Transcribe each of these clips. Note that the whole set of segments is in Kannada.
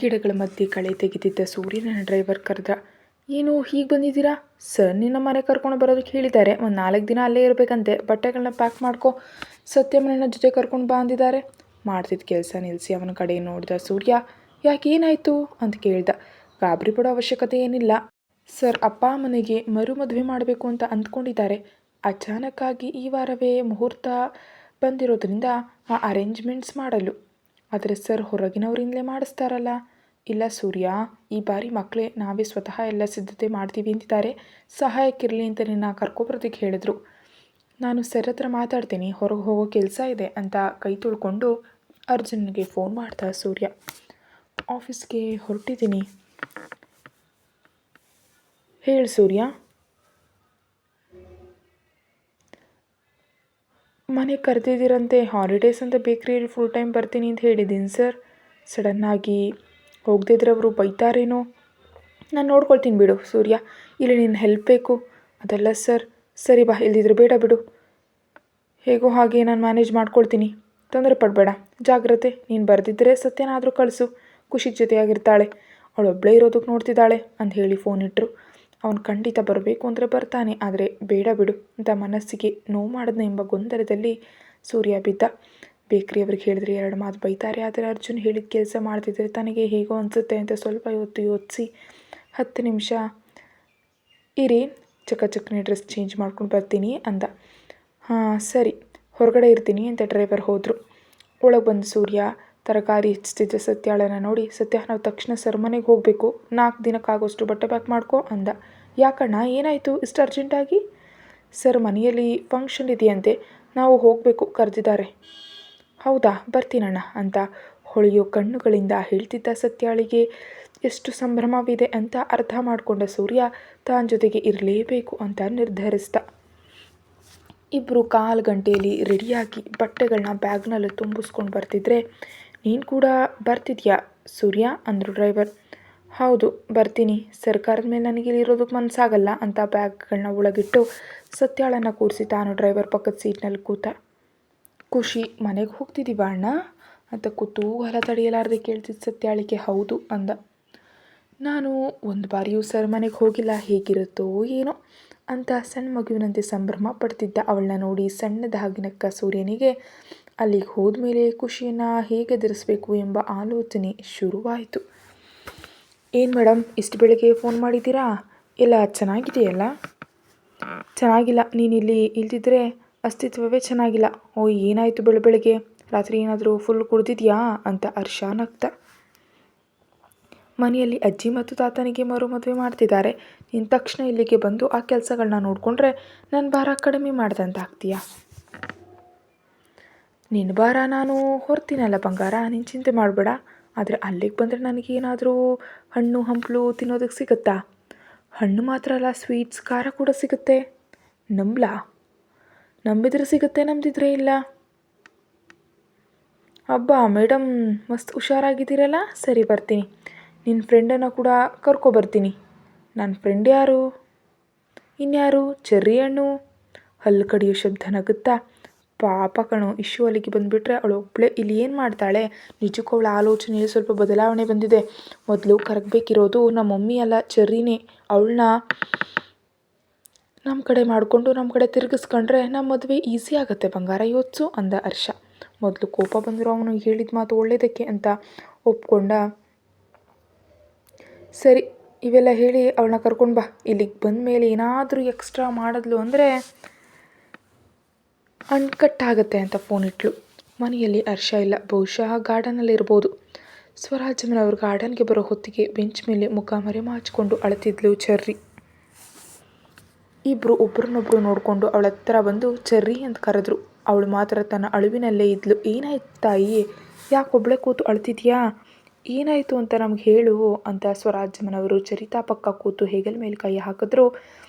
ಗಿಡಗಳ ಮಧ್ಯೆ ಕಳೆ ತೆಗೆದಿದ್ದ ಸೂರ್ಯನ ಡ್ರೈವರ್ ಕರೆದ. ಏನು ಹೀಗೆ ಬಂದಿದ್ದೀರಾ? ಸರ್ ನಿನ್ನ ಮನೆ ಕರ್ಕೊಂಡು ಬರೋದಕ್ಕೆ ಹೇಳಿದ್ದಾರೆ. ಒಂದು 4 ದಿನ ಅಲ್ಲೇ ಇರಬೇಕಂತೆ. ಬಟ್ಟೆಗಳನ್ನ ಪ್ಯಾಕ್ ಮಾಡ್ಕೊ. ಸತ್ಯಮ್ಮನ ಜೊತೆ ಕರ್ಕೊಂಡು ಬಾ ಅಂದಿದ್ದಾರೆ. ಮಾಡ್ತಿದ್ದ ಕೆಲಸ ನಿಲ್ಲಿಸಿ ಅವನ ಕಡೆ ನೋಡಿದ ಸೂರ್ಯ. ಯಾಕೆ ಏನಾಯಿತು ಅಂತ ಕೇಳ್ದ. ಗಾಬರಿ ಪಡೋ ಅವಶ್ಯಕತೆ ಏನಿಲ್ಲ ಸರ್. ಅಪ್ಪ ಅಮ್ಮನಿಗೆ ಮದುವೆ ಮಾಡಬೇಕು ಅಂತ ಅಂದ್ಕೊಂಡಿದ್ದಾರೆ. ಅಚಾನಕ್ಕಾಗಿ ಈ ವಾರವೇ ಮುಹೂರ್ತ ಬಂದಿರೋದ್ರಿಂದ ಆ ಅರೇಂಜ್ಮೆಂಟ್ಸ್ ಮಾಡಲು. ಆದರೆ ಸರ್ ಹೊರಗಿನವರಿಂದಲೇ ಮಾಡಿಸ್ತಾರಲ್ಲ. ಇಲ್ಲ ಸೂರ್ಯ, ಈ ಬಾರಿ ಮಕ್ಕಳೇ ನಾವೇ ಸ್ವತಃ ಎಲ್ಲ ಸಿದ್ಧತೆ ಮಾಡ್ತೀವಿ ಅಂತಿದ್ದಾರೆ. ಸಹಾಯಕ್ಕಿರಲಿ ಅಂತ ನಿನ್ನ ಕರ್ಕೊಬರೋದಕ್ಕೆ ಹೇಳಿದ್ರು. ನಾನು ಸರ್ ಹತ್ರ ಮಾತಾಡ್ತೀನಿ, ಹೊರಗೆ ಹೋಗೋ ಕೆಲಸ ಇದೆ ಅಂತ ಕೈ ತೊಳ್ಕೊಂಡು ಅರ್ಜುನ್ಗೆ ಫೋನ್ ಮಾಡ್ತಾ ಸೂರ್ಯ. ಆಫೀಸ್ಗೆ ಹೊರಟಿದ್ದೀನಿ. ಹೇಳು ಸೂರ್ಯ. ಮನೆಗೆ ಕರೆದಿದ್ದೀರಂತೆ. ಹಾಲಿಡೇಸ್ ಅಂತ ಬೇಕ್ರಿಯಲ್ಲಿ ಫುಲ್ ಟೈಮ್ ಬರ್ತೀನಿ ಅಂತ ಹೇಳಿದ್ದೀನಿ ಸರ್. ಸಡನ್ನಾಗಿ ಹೋಗದಿದ್ರೆ ಅವರು ಬೈತಾರೇನೋ. ನಾನು ನೋಡ್ಕೊಳ್ತೀನಿ ಬಿಡು ಸೂರ್ಯ. ಇಲ್ಲಿ ನಿನ್ನ ಹೆಲ್ಪ್ ಬೇಕು. ಅದಲ್ಲ ಸರ್. ಸರಿ ಬಾ, ಇಲ್ದಿದ್ರೆ ಬೇಡ ಬಿಡು. ಹೇಗೋ ಹಾಗೆ ನಾನು ಮ್ಯಾನೇಜ್ ಮಾಡ್ಕೊಳ್ತೀನಿ. ತೊಂದರೆ ಪಡಬೇಡ. ಜಾಗ್ರತೆ. ನೀನು ಬರೆದಿದ್ದರೆ ಸತ್ಯನಾದರೂ ಕಳಿಸು. ಖುಷಿಗೆ ಜೊತೆಯಾಗಿರ್ತಾಳೆ. ಅವಳೊಬ್ಬಳೇ ಇರೋದಕ್ಕೆ ನೋಡ್ತಿದ್ದಾಳೆ ಅಂತ ಹೇಳಿ ಫೋನ್ ಇಟ್ಟರು. ಅವನು ಖಂಡಿತ ಬರಬೇಕು ಅಂದರೆ ಬರ್ತಾನೆ, ಆದರೆ ಬೇಡ ಬಿಡು ಅಂತ ಮನಸ್ಸಿಗೆ ನೋವು ಮಾಡಿದ್ನ ಎಂಬ ಗೊಂದಲದಲ್ಲಿ ಸೂರ್ಯ ಬಿದ್ದ. ಬೇಕ್ರಿಯವ್ರಿಗೆ ಹೇಳಿದ್ರೆ 2 ಮಾತು ಬೈತಾರೆ. ಆದರೆ ಅರ್ಜುನ್ ಹೇಳಿದ ಕೆಲಸ ಮಾಡ್ತಿದ್ರೆ ತನಗೆ ಹೇಗೋ ಅನಿಸುತ್ತೆ ಅಂತ ಸ್ವಲ್ಪ ಹೊತ್ತು ಯೋಚಿಸಿ 10 ನಿಮಿಷ ಇರಿ, ಚಕಚಕ್ನೆ ಡ್ರೆಸ್ ಚೇಂಜ್ ಮಾಡ್ಕೊಂಡು ಬರ್ತೀನಿ ಅಂದ. ಹಾಂ ಸರಿ, ಹೊರಗಡೆ ಇರ್ತೀನಿ ಅಂತ ಡ್ರೈವರ್ ಹೋದರು. ಒಳಗೆ ಬಂದು ಸೂರ್ಯ ತರಕಾರಿ ಹೆಚ್ಚುತ್ತಿದ್ದ ಸತ್ಯಾಳನ್ನು ನೋಡಿ, ಸತ್ಯ ನಾವು ತಕ್ಷಣ ಸರ್ ಮನೆಗೆ ಹೋಗಬೇಕು. 4 ದಿನಕ್ಕಾಗೋಷ್ಟು ಬಟ್ಟೆ ಪ್ಯಾಕ್ ಮಾಡ್ಕೊ ಅಂದ. ಯಾಕಣ್ಣ, ಏನಾಯಿತು ಇಷ್ಟು ಅರ್ಜೆಂಟಾಗಿ? ಸರ್ ಮನೆಯಲ್ಲಿ ಫಂಕ್ಷನ್ ಇದೆಯಂತೆ, ನಾವು ಹೋಗಬೇಕು, ಕರೆದಿದ್ದಾರೆ. ಹೌದಾ, ಬರ್ತೀನಣ್ಣ ಅಂತ ಹೊಳೆಯೋ ಕಣ್ಣುಗಳಿಂದ ಹೇಳ್ತಿದ್ದ ಸತ್ಯಾಳಿಗೆ ಎಷ್ಟು ಸಂಭ್ರಮವಿದೆ ಅಂತ ಅರ್ಥ ಮಾಡಿಕೊಂಡ ಸೂರ್ಯ ತಾನ ಜೊತೆಗೆ ಇರಲೇಬೇಕು ಅಂತ ನಿರ್ಧರಿಸಿದ. ಇಬ್ಬರು 1/4 ಗಂಟೆಯಲ್ಲಿ ರೆಡಿಯಾಗಿ ಬಟ್ಟೆಗಳನ್ನ ಬ್ಯಾಗ್ನಲ್ಲಿ ತುಂಬಿಸ್ಕೊಂಡು ಬರ್ತಿದ್ರೆ, ನೀನು ಕೂಡ ಬರ್ತಿದ್ಯಾ ಸೂರ್ಯ ಅಂದರು ಡ್ರೈವರ್. ಹೌದು ಬರ್ತೀನಿ, ಸರ್ಕಾರದ ಮೇಲೆ ನನಗೆ ಇರೋದಕ್ಕೆ ಮನಸ್ಸಾಗಲ್ಲ ಅಂತ ಬ್ಯಾಗ್ಗಳನ್ನ ಒಳಗಿಟ್ಟು ಸತ್ಯಾಳನ್ನು ಕೂರಿಸಿ ತಾನು ಡ್ರೈವರ್ ಪಕ್ಕದ ಸೀಟ್ನಲ್ಲಿ ಕೂತ. ಖುಷಿ, ಮನೆಗೆ ಹೋಗ್ತಿದ್ದೀವ ಅಣ್ಣ ಅಂತ ಕುತೂಹಲ ತಡೆಯಲಾರದೆ ಕೇಳ್ತಿದ್ದ ಸತ್ಯಾಳಿಗೆ ಹೌದು ಅಂದ. ನಾನು ಒಂದು ಬಾರಿಯೂ ಸರ್ ಮನೆಗೆ ಹೋಗಿಲ್ಲ, ಹೇಗಿರುತ್ತೋ ಏನೋ ಅಂತ ಸಣ್ಣ ಮಗುವಿನಂತೆ ಸಂಭ್ರಮ ಪಡ್ತಿದ್ದ ಅವಳನ್ನ ನೋಡಿ ಸಣ್ಣದಾಗಿ ನಕ್ಕ ಸೂರ್ಯನಿಗೆ ಅಲ್ಲಿಗೆ ಹೋದ್ಮೇಲೆ ಖುಷಿಯನ್ನು ಹೇಗೆ ಎದುರಿಸಬೇಕು ಎಂಬ ಆಲೋಚನೆ ಶುರುವಾಯಿತು. ಏನು ಮೇಡಮ್, ಇಷ್ಟು ಬೆಳಗ್ಗೆ ಫೋನ್ ಮಾಡಿದ್ದೀರಾ? ಎಲ್ಲ ಚೆನ್ನಾಗಿದೆಯಲ್ಲ? ಚೆನ್ನಾಗಿಲ್ಲ, ನೀನು ಇಲ್ಲಿ ಇಲ್ದಿದ್ರೆ ಅಸ್ತಿತ್ವವೇ ಚೆನ್ನಾಗಿಲ್ಲ. ಓ ಏನಾಯಿತು ಬೆಳಗ್ಗೆ? ರಾತ್ರಿ ಏನಾದರೂ ಫುಲ್ ಕುಡ್ದಿದ್ಯಾ ಅಂತ ಹರ್ಷ ನಗ್ತ. ಮನೆಯಲ್ಲಿ ಅಜ್ಜಿ ಮತ್ತು ತಾತನಿಗೆ ಮದುವೆ ಮಾಡ್ತಿದ್ದಾರೆ. ನೀನು ತಕ್ಷಣ ಇಲ್ಲಿಗೆ ಬಂದು ಆ ಕೆಲಸಗಳನ್ನ ನೋಡಿಕೊಂಡ್ರೆ ನನ್ನ ಭಾರ ಕಡಿಮೆ ಮಾಡ್ದಂತ ಆಗ್ತೀಯಾ? ನಿನ್ನ ಭಾರ ನಾನು ಹೊರ್ತೀನಲ್ಲ ಬಂಗಾರ, ನೀನು ಚಿಂತೆ ಮಾಡಬೇಡ. ಆದರೆ ಅಲ್ಲಿಗೆ ಬಂದರೆ ನನಗೇನಾದರೂ ಹಣ್ಣು ಹಂಪಲು ತಿನ್ನೋದಕ್ಕೆ ಸಿಗುತ್ತಾ? ಹಣ್ಣು ಮಾತ್ರ ಅಲ್ಲ, ಸ್ವೀಟ್ಸ್, ಖಾರ ಕೂಡ ಸಿಗುತ್ತೆ. ನಂಬಲಾ? ನಂಬಿದ್ರೆ ಸಿಗುತ್ತೆ, ನಂಬಿದ್ರೆ ಇಲ್ಲ. ಅಬ್ಬಾ ಮೇಡಮ್, ಮಸ್ತ್ ಹುಷಾರಾಗಿದ್ದೀರಲ್ಲ. ಸರಿ ಬರ್ತೀನಿ. ನಿನ್ನ ಫ್ರೆಂಡನ್ನು ಕೂಡ ಕರ್ಕೊಬರ್ತೀನಿ. ನನ್ನ ಫ್ರೆಂಡ್ ಯಾರು? ಇನ್ಯಾರು? ಚೆರ್ರಿ ಹಣ್ಣು. ಹಲ್ಲು ಕಡಿಯೋ ಶಬ್ದ ನಗುತ್ತಾ. ಪಾಪ ಕಣೋ, ಇಶ್ಯೂ ಅಲ್ಲಿಗೆ ಬಂದುಬಿಟ್ರೆ ಅವಳು ಒಬ್ಬಳೇ ಇಲ್ಲಿ ಏನು ಮಾಡ್ತಾಳೆ? ನಿಜಕ್ಕೂ ಅವಳ ಆಲೋಚನೆಯಲ್ಲಿ ಸ್ವಲ್ಪ ಬದಲಾವಣೆ ಬಂದಿದೆ. ಮೊದಲು ಕರಗಬೇಕಿರೋದು ನಮ್ಮ ಮಮ್ಮಿ ಅಲ್ಲ, ಚೆರ್ರಿನೇ. ಅವಳನ್ನ ನಮ್ಮ ಕಡೆ ಮಾಡಿಕೊಂಡು ನಮ್ಮ ಕಡೆ ತಿರುಗಿಸ್ಕೊಂಡ್ರೆ ನಮ್ಮ ಮದುವೆ ಈಸಿ ಆಗುತ್ತೆ ಬಂಗಾರ, ಯೋಚಿಸು ಅಂದ ಹರ್ಷ. ಮೊದಲು ಕೋಪ ಬಂದರೂ ಅವನು ಹೇಳಿದ ಮಾತು ಒಳ್ಳೆಯದಕ್ಕೆ ಅಂತ ಒಪ್ಕೊಂಡ. ಸರಿ, ಇವೆಲ್ಲ ಹೇಳಿ ಅವಳನ್ನ ಕರ್ಕೊಂಡು ಬಾ. ಇಲ್ಲಿಗೆ ಬಂದ ಮೇಲೆ ಏನಾದರೂ ಎಕ್ಸ್ಟ್ರಾ ಮಾಡಿದ್ಲು ಅಂದರೆ ಅಣ್ಕಟ್ಟಾಗತ್ತೆ ಅಂತ ಫೋನ್ ಇಟ್ಲು. ಮನೆಯಲ್ಲಿ ಹರ್ಷ ಇಲ್ಲ, ಬಹುಶಃ ಗಾರ್ಡನಲ್ಲಿ ಇರ್ಬೋದು. ಸ್ವರಾಜಮ್ಮನವ್ರ ಗಾರ್ಡನ್ಗೆ ಬರೋ ಹೊತ್ತಿಗೆ ಬೆಂಚ್ ಮೇಲೆ ಮುಖ ಮರೆಮಾಚಿಕೊಂಡು ಅಳತಿದ್ಲು ಚೆರ್ರಿ. ಇಬ್ಬರು ಒಬ್ಬರನ್ನೊಬ್ಬರು ನೋಡಿಕೊಂಡು ಅವಳ ಹತ್ರ ಬಂದು ಚೆರ್ರಿ ಅಂತ ಕರೆದ್ರು. ಅವಳು ಮಾತ್ರ ತನ್ನ ಅಳುವಿನಲ್ಲೇ ಇದ್ಲು. ಏನಾಯ್ತು ತಾಯಿ, ಯಾಕೊಬ್ಬಳೆ ಕೂತು ಅಳ್ತಿದ್ಯಾ? ಏನಾಯಿತು ಅಂತ ನಮ್ಗೆ ಹೇಳು ಅಂತ ಸ್ವರಾಜಮ್ಮನವರು ಚರಿತಾ ಪಕ್ಕ ಕೂತು ಹೆಗಲ ಮೇಲೆ ಕೈ ಹಾಕಿದ್ರು.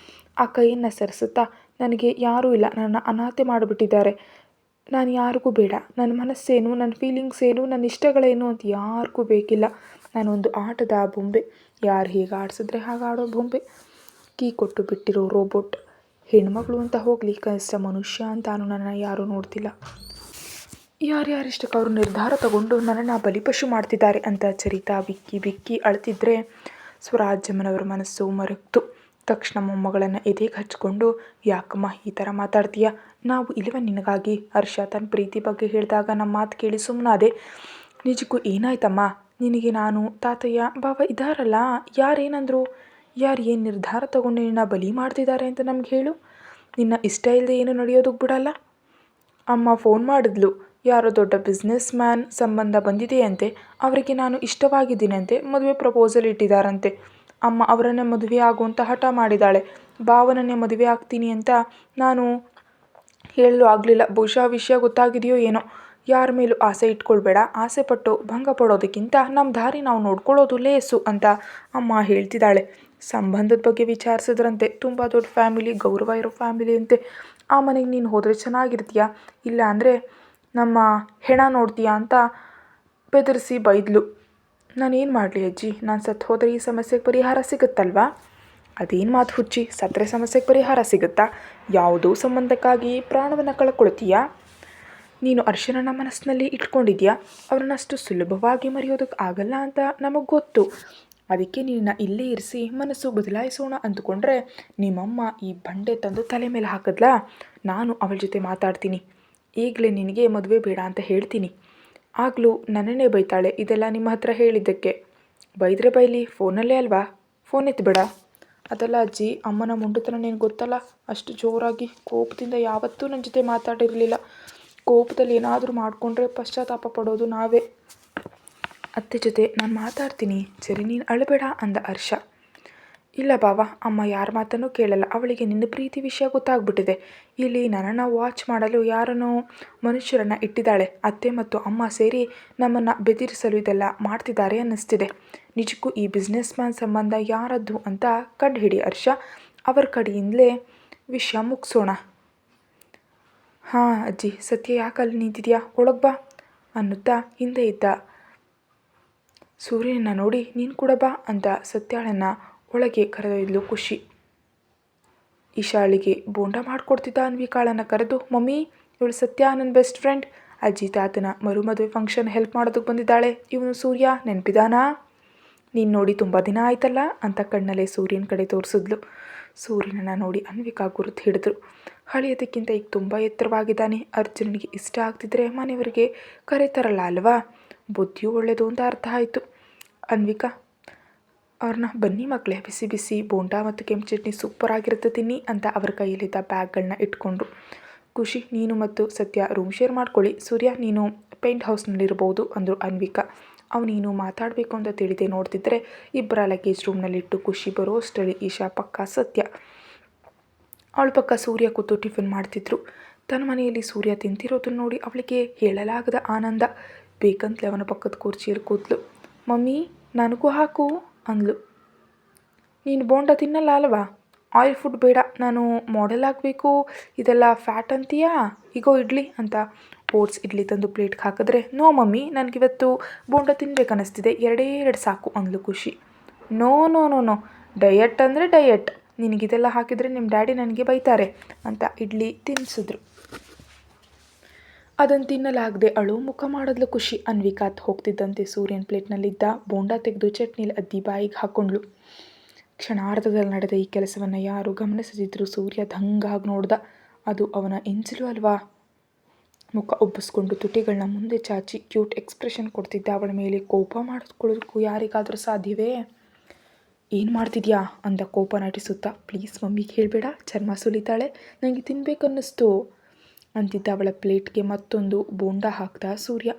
ಆ ಕೈಯನ್ನು ಸರಿಸುತ್ತಾ, ನನಗೆ ಯಾರೂ ಇಲ್ಲ, ನನ್ನ ಅನಾಥೆ ಮಾಡಿಬಿಟ್ಟಿದ್ದಾರೆ. ನಾನು ಯಾರಿಗೂ ಬೇಡ. ನನ್ನ ಮನಸ್ಸೇನು, ನನ್ನ ಫೀಲಿಂಗ್ಸ್ ಏನು, ನನ್ನ ಇಷ್ಟಗಳೇನು ಅಂತ ಯಾರಿಗೂ ಬೇಕಿಲ್ಲ. ನಾನೊಂದು ಆಟದ ಬೊಂಬೆ, ಯಾರು ಹೇಗೆ ಆಡಿಸಿದ್ರೆ ಹಾಗೆ ಆಡೋ ಬೊಂಬೆ, ಕೀ ಕೊಟ್ಟು ಬಿಟ್ಟಿರೋ ರೋಬೋಟ್. ಹೆಣ್ಮಗಳು ಅಂತ ಹೋಗಲಿ, ಕನಿಷ್ಠ ಮನುಷ್ಯ ಅಂತಾನು ನನ್ನ ಯಾರೂ ನೋಡ್ತಿಲ್ಲ. ಯಾರ್ಯಾರಿಷ್ಟಕ್ಕೆ ಅವರು ನಿರ್ಧಾರ ತಗೊಂಡು ನನ್ನನ್ನು ಬಲಿಪಶು ಮಾಡ್ತಿದ್ದಾರೆ ಅಂತ ಚರಿತಾ ಬಿಕ್ಕಿ ಬಿಕ್ಕಿ ಅಳ್ತಿದ್ರೆ ಸ್ವರಾಜ್ಯಮ್ಮನವರ ಮನಸ್ಸು ಮರಗ್ತು. ತಕ್ಷಣ ಮೊಮ್ಮಗಳನ್ನು ಎದೆಗೆ ಹಚ್ಕೊಂಡು, ಯಾಕಮ್ಮ ಈ ಥರ ಮಾತಾಡ್ತೀಯ? ನಾವು ಇಲ್ಲವ ನಿನಗಾಗಿ? ಹರ್ಷ ತನ್ನ ಪ್ರೀತಿ ಬಗ್ಗೆ ಹೇಳಿದಾಗ ನಮ್ಮ ಮಾತು ಕೇಳಿ ಸುಮ್ಮನಾದೆ. ನಿಜಕ್ಕೂ ಏನಾಯ್ತಮ್ಮ? ನಿನಗೆ ನಾನು, ತಾತಯ್ಯ, ಬಾವ ಇದ್ದಾರಲ್ಲ, ಯಾರೇನಂದ್ರು? ಯಾರು ಏನು ನಿರ್ಧಾರ ತಗೊಂಡು ನಿನ್ನ ಬಲಿ ಮಾಡ್ತಿದ್ದಾರೆ ಅಂತ ನಮ್ಗೆ ಹೇಳು. ನಿನ್ನ ಇಷ್ಟ ಇಲ್ಲದೆ ಏನು ನಡೆಯೋದಕ್ಕೆ ಬಿಡಲ್ಲ. ಅಮ್ಮ ಫೋನ್ ಮಾಡಿದ್ಲು, ಯಾರೋ ದೊಡ್ಡ ಬಿಸ್ನೆಸ್ ಮ್ಯಾನ್ ಸಂಬಂಧ ಬಂದಿದೆಯಂತೆ, ಅವರಿಗೆ ನಾನು ಇಷ್ಟವಾಗಿದ್ದೀನಂತೆ, ಮದುವೆ ಪ್ರಪೋಸಲ್ ಇಟ್ಟಿದ್ದಾರಂತೆ. ಅಮ್ಮ ಅವರನ್ನೇ ಮದುವೆ ಆಗುವಂತ ಹಠ ಮಾಡಿದ್ದಾಳೆ. ಭಾವನನ್ನೇ ಮದುವೆ ಆಗ್ತೀನಿ ಅಂತ ನಾನು ಹೇಳಲು ಆಗಲಿಲ್ಲ. ಬಹುಶಃ ವಿಷಯ ಗೊತ್ತಾಗಿದೆಯೋ ಏನೋ. ಯಾರ ಮೇಲೂ ಆಸೆ ಇಟ್ಕೊಳ್ಬೇಡ, ಆಸೆ ಪಟ್ಟು ಭಂಗ ಪಡೋದಕ್ಕಿಂತ ನಮ್ಮ ದಾರಿ ನಾವು ನೋಡ್ಕೊಳ್ಳೋದು ಲೇಸು ಅಂತ ಅಮ್ಮ ಹೇಳ್ತಿದ್ದಾಳೆ. ಸಂಬಂಧದ ಬಗ್ಗೆ ವಿಚಾರಿಸಿದ್ರಂತೆ. ತುಂಬ ದೊಡ್ಡ ಫ್ಯಾಮಿಲಿ, ಗೌರವ ಇರೋ ಫ್ಯಾಮಿಲಿ ಅಂತೆ. ಆ ಮನೆಗೆ ನೀನು ಹೋದರೆ ಚೆನ್ನಾಗಿರ್ತೀಯ, ಇಲ್ಲ ಅಂದರೆ ನಮ್ಮ ಹೆಣ ನೋಡ್ತೀಯಾ ಅಂತ ಬೆದರಿಸಿ ಬೈದ್ಲು. ನಾನೇನು ಮಾಡಲಿ ಅಜ್ಜಿ? ನಾನು ಸತ್ತು ಹೋದರೆ ಈ ಸಮಸ್ಯೆಗೆ ಪರಿಹಾರ ಸಿಗುತ್ತಲ್ವಾ? ಅದೇನು ಮಾತು ಹುಚ್ಚಿ, ಸತ್ತರೆ ಸಮಸ್ಯೆಗೆ ಪರಿಹಾರ ಸಿಗುತ್ತಾ? ಯಾವುದೋ ಸಂಬಂಧಕ್ಕಾಗಿ ಪ್ರಾಣವನ್ನು ಕಳ್ಕೊಳ್ತೀಯಾ? ನೀನು ಅರ್ಶನನ ಮನಸ್ಸಿನಲ್ಲಿ ಇಟ್ಕೊಂಡಿದ್ಯಾ. ಅವ್ರನ್ನಷ್ಟು ಸುಲಭವಾಗಿ ಮರೆಯೋದಕ್ಕೆ ಆಗಲ್ಲ ಅಂತ ನಮಗೆ ಗೊತ್ತು. ಅದಕ್ಕೆ ನಿನ್ನ ಇಲ್ಲೇ ಇರಿಸಿ ಮನಸ್ಸು ಬದಲಾಯಿಸೋಣ ಅಂದುಕೊಂಡ್ರೆ ನಿಮ್ಮಮ್ಮ ಈ ಬಂಡೆ ತಂದು ತಲೆ ಮೇಲೆ ಹಾಕಿದ್ಲಾ? ನಾನು ಅವಳ ಜೊತೆ ಮಾತಾಡ್ತೀನಿ. ಈಗಲೇ ನಿನಗೆ ಮದುವೆ ಬೇಡ ಅಂತ ಹೇಳ್ತೀನಿ. ಆಗಲೂ ನನ್ನನ್ನೇ ಬೈತಾಳೆ ಇದೆಲ್ಲ ನಿಮ್ಮ ಹತ್ರ ಹೇಳಿದ್ದಕ್ಕೆ. ಬೈದರೆ ಬೈಲಿ, ಫೋನಲ್ಲೇ ಅಲ್ವಾ? ಫೋನ್ ಎತ್ತಬೇಡ. ಅದೆಲ್ಲ ಅಜ್ಜಿ, ಅಮ್ಮನ ಮುಂಡುತನ ನಿನಗೆ ಗೊತ್ತಲ್ಲ. ಅಷ್ಟು ಜೋರಾಗಿ ಕೋಪದಿಂದ ಯಾವತ್ತೂ ನನ್ನ ಜೊತೆ ಮಾತಾಡಿರಲಿಲ್ಲ. ಕೋಪದಲ್ಲಿ ಏನಾದರೂ ಮಾಡಿಕೊಂಡ್ರೆ ಪಶ್ಚಾತ್ತಾಪ ಪಡೋದು ನಾವೇ. ಅತ್ತೆ ಜೊತೆ ನಾನು ಮಾತಾಡ್ತೀನಿ, ಸರಿ ನೀನು ಅಳಬೇಡ ಅಂದ ಹರ್ಷ. ಇಲ್ಲ ಬಾವ, ಅಮ್ಮ ಯಾರ ಮಾತನ್ನು ಕೇಳಲ್ಲ. ಅವಳಿಗೆ ನಿನ್ನ ಪ್ರೀತಿ ವಿಷಯ ಗೊತ್ತಾಗ್ಬಿಟ್ಟಿದೆ. ಇಲ್ಲಿ ನನ್ನನ್ನು ವಾಚ್ ಮಾಡಲು ಯಾರನ್ನೋ ಮನುಷ್ಯರನ್ನು ಇಟ್ಟಿದ್ದಾಳೆ. ಅತ್ತೆ ಮತ್ತು ಅಮ್ಮ ಸೇರಿ ನಮ್ಮನ್ನು ಬೆದರಿಸಲು ಇದೆಲ್ಲ ಮಾಡ್ತಿದ್ದಾರೆ ಅನ್ನಿಸ್ತಿದೆ. ನಿಜಕ್ಕೂ ಈ ಬಿಸ್ನೆಸ್ ಮ್ಯಾನ್ ಸಂಬಂಧ ಯಾರದ್ದು ಅಂತ ಕಂಡುಹಿಡಿ ಹರ್ಷ. ಅವರ ಕಡೆಯಿಂದಲೇ ವಿಷಯ ಮುಗಿಸೋಣ. ಹಾಂ ಅಜ್ಜಿ, ಸತ್ಯ ಯಾಕೆ ಅಲ್ಲಿ ನಿಂತಿದ್ಯಾ? ಒಳಗೆ ಬಾ ಅನ್ನುತ್ತಾ ಹಿಂದೆ ಇದ್ದ ಸೂರ್ಯನನ್ನು ನೋಡಿ ನೀನು ಕೂಡ ಬಾ ಅಂತ ಸತ್ಯಾಳನ್ನು ಒಳಗೆ ಕರೆದೊಯ್ದಲು ಖುಷಿ. ಈಶಾಳಿಗೆ ಬೋಂಡ ಮಾಡಿಕೊಡ್ತಿದ್ದ ಅನ್ವಿಕಾಳನ್ನು ಕರೆದು, ಮಮ್ಮಿ, ಇವಳು ಸತ್ಯ ನನ್ನ ಬೆಸ್ಟ್ ಫ್ರೆಂಡ್. ಅಜ್ಜಿ ತಾತನ ಮದುವೆ ಫಂಕ್ಷನ್ ಹೆಲ್ಪ್ ಮಾಡೋದಕ್ಕೆ ಬಂದಿದ್ದಾಳೆ. ಇವನು ಸೂರ್ಯ, ನೆನಪಿದಾನಾ? ನೀನು ನೋಡಿ ತುಂಬ ದಿನ ಆಯ್ತಲ್ಲ ಅಂತ ಕಣ್ಣಲ್ಲೇ ಸೂರ್ಯನ ಕಡೆ ತೋರಿಸಿದ್ಲು. ಸೂರ್ಯನನ್ನು ನೋಡಿ ಅನ್ವಿಕಾ ಗುರುತು ಹಿಡಿದ್ರು. ಹಳೆಯದಕ್ಕಿಂತ ಈಗ ತುಂಬ ಎತ್ತರವಾಗಿದ್ದಾನೆ. ಅರ್ಜುನನಿಗೆ ಇಷ್ಟ ಆಗ್ತಿದ್ರೆ ಮನೆಯವರಿಗೆ ಕರೆತಾರಲ್ಲ ಅಲ್ವಾ? ಬುದ್ಧಿಯೂ ಒಳ್ಳೆಯದು ಅಂತ ಅರ್ಥ ಆಯಿತು. ಅನ್ವಿಕಾ ಅವ್ರನ್ನ, ಬನ್ನಿ ಮಕ್ಕಳೇ, ಬಿಸಿ ಬಿಸಿ ಬೋಂಡ ಮತ್ತು ಕೆಂಪು ಚಟ್ನಿ ಸೂಪರ್ ಆಗಿರುತ್ತೆ ತಿನ್ನಿ ಅಂತ ಅವರ ಕೈಯಲ್ಲಿದ್ದ ಬ್ಯಾಗ್ಗಳನ್ನ ಇಟ್ಕೊಂಡ್ರು. ಖುಷಿ, ನೀನು ಮತ್ತು ಸತ್ಯ ರೂಮ್ ಶೇರ್ ಮಾಡ್ಕೊಳ್ಳಿ. ಸೂರ್ಯ, ನೀನು ಪೇಂಟ್ ಹೌಸ್ನಲ್ಲಿರ್ಬೋದು ಅಂದರು ಅನ್ವಿಕಾ. ಅವನೇನು ಮಾತಾಡಬೇಕು ಅಂತ ತಿಳಿದೆ ನೋಡ್ತಿದ್ರೆ ಇಬ್ಬರ ಲಗೇಜ್ ರೂಮ್ನಲ್ಲಿಟ್ಟು ಖುಷಿ ಬರೋ ಅಷ್ಟರಲ್ಲಿ ಈಶಾ ಪಕ್ಕ ಸತ್ಯ ಅವಳ ಪಕ್ಕ ಸೂರ್ಯ ಕೂತು ಟಿಫಿನ್ ಮಾಡ್ತಿದ್ರು. ತನ್ನ ಮನೆಯಲ್ಲಿ ಸೂರ್ಯ ತಿಂತಿರೋದನ್ನ ನೋಡಿ ಅವಳಿಗೆ ಹೇಳಲಾಗದ ಆನಂದ. ಬೇಕಂತಲೇ ಅವನ ಪಕ್ಕದ ಕುರ್ಚಿಯಲ್ಲಿ ಕೂತ್ಲು. ಮಮ್ಮಿ, ನನಗೂ ಹಾಕು ಅಂದ್ಲು. ನೀನು ಬೋಂಡ ತಿನ್ನಲ್ಲ ಅಲ್ವಾ? ಆಯಿಲ್ ಫುಡ್ ಬೇಡ, ನಾನು ಮಾಡೆಲ್ ಆಗಬೇಕು, ಇದೆಲ್ಲ ಫ್ಯಾಟ್ ಅಂತೀಯಾ? ಈಗೋ ಇಡ್ಲಿ ಅಂತ ಓಟ್ಸ್ ಇಡ್ಲಿ ತಂದು ಪ್ಲೇಟ್ಗೆ ಹಾಕಿದ್ರೆ, ನೋ ಮಮ್ಮಿ, ನನಗಿವತ್ತು ಬೋಂಡ ತಿನ್ಬೇಕನ್ನಿಸ್ತಿದೆ, ಎರಡು ಸಾಕು ಅಂದ್ಲು ಖುಷಿ. No no no no, diet ಅಂದರೆ ಡಯಟ್, ನಿನಗಿದೆಲ್ಲ ಹಾಕಿದರೆ ನಿಮ್ಮ ಡ್ಯಾಡಿ ನನಗೆ ಬೈತಾರೆ ಅಂತ ಇಡ್ಲಿ ತಿನ್ನಿಸಿದ್ರು. ಅದನ್ನು ತಿನ್ನಲಾಗದೆ ಅಳು ಮುಖ ಮಾಡಿದ್ಲು ಖುಷಿ. ಅನ್ವಿಕಾತ್ ಹೋಗ್ತಿದ್ದಂತೆ ಸೂರ್ಯನ ಪ್ಲೇಟ್ನಲ್ಲಿದ್ದ ಬೋಂಡ ತೆಗೆದು ಚಟ್ನಿಲಿ ಅದ್ದಿ ಬಾಯಿಗೆ ಹಾಕ್ಕೊಂಡ್ಳು. ಕ್ಷಣಾರ್ಧದಲ್ಲಿ ನಡೆದ ಈ ಕೆಲಸವನ್ನು ಯಾರು ಗಮನಿಸದಿದ್ರು ಸೂರ್ಯ ದಂಗಾಗಿ ನೋಡ್ದ. ಅದು ಅವನ ಎಂಜಲು ಅಲ್ವಾ? ಮುಖ ಉಬ್ಬಿಸ್ಕೊಂಡು ತುಟಿಗಳನ್ನ ಮುಂದೆ ಚಾಚಿ ಕ್ಯೂಟ್ ಎಕ್ಸ್ಪ್ರೆಷನ್ ಕೊಡ್ತಿದ್ದ ಅವಳ ಮೇಲೆ ಕೋಪ ಮಾಡಿಕೊಳ್ಳೋದಕ್ಕೂ ಯಾರಿಗಾದರೂ ಸಾಧ್ಯವೇ? ಏನು ಮಾಡ್ತಿದ್ಯಾ ಅಂದ ಕೋಪ ನಟಿಸುತ್ತಾ. ಪ್ಲೀಸ್ ಮಮ್ಮಿಗೆ ಹೇಳಬೇಡ, ಚರ್ಮ ಸುಲಿತಾಳೆ, ನನಗೆ ತಿನ್ಬೇಕನ್ನಿಸ್ತು ಅಂತಿದ್ದ ಅವಳ ಪ್ಲೇಟ್ಗೆ ಮತ್ತೊಂದು ಬೋಂಡ ಹಾಕ್ದ ಸೂರ್ಯ.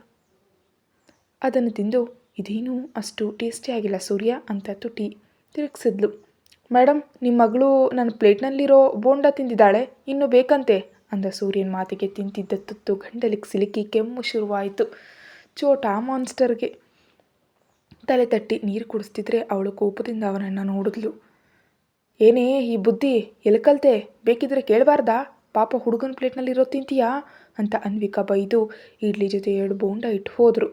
ಅದನ್ನು ತಿಂದು, ಇದೇನು ಅಷ್ಟು ಟೇಸ್ಟಿಯಾಗಿಲ್ಲ ಸೂರ್ಯ ಅಂತ ತುಟಿ ತಿರುಗಿಸಿದ್ಲು. ಮೇಡಮ್, ನಿಮ್ಮ ಮಗಳು ನನ್ನ ಪ್ಲೇಟ್ನಲ್ಲಿರೋ ಬೋಂಡ ತಿಂದಿದ್ದಾಳೆ, ಇನ್ನೂ ಬೇಕಂತೆ ಅಂದ ಸೂರ್ಯನ ಮಾತಿಗೆ ತಿಂತಿದ್ದ ತುತ್ತು ಗಂಟಲಿಗೆ ಸಿಲುಕಿ ಕೆಮ್ಮು ಶುರುವಾಯಿತು. ಚೋಟಾ ಮಾನ್ಸ್ಟರ್ಗೆ ತಲೆ ತಟ್ಟಿ ನೀರು ಕುಡಿಸ್ತಿದ್ರೆ ಅವಳು ಕೋಪದಿಂದ ಅವನನ್ನು ನೋಡಿದ್ಲು. ಏನೇ ಈ ಬುದ್ಧಿ, ಎಲ್ಲಿ ಕಲಿತೆ? ಬೇಕಿದ್ರೆ ಕೇಳಬಾರ್ದಾ? ಪಾಪ ಹುಡುಗನ ಪ್ಲೇಟ್ನಲ್ಲಿರೋ ತಿಂತೀಯಾ ಅಂತ ಅನ್ವಿಕಾ ಬೈದು ಇಡ್ಲಿ ಜೊತೆ 2 ಬೋಂಡ ಇಟ್ಟು ಹೋದರು.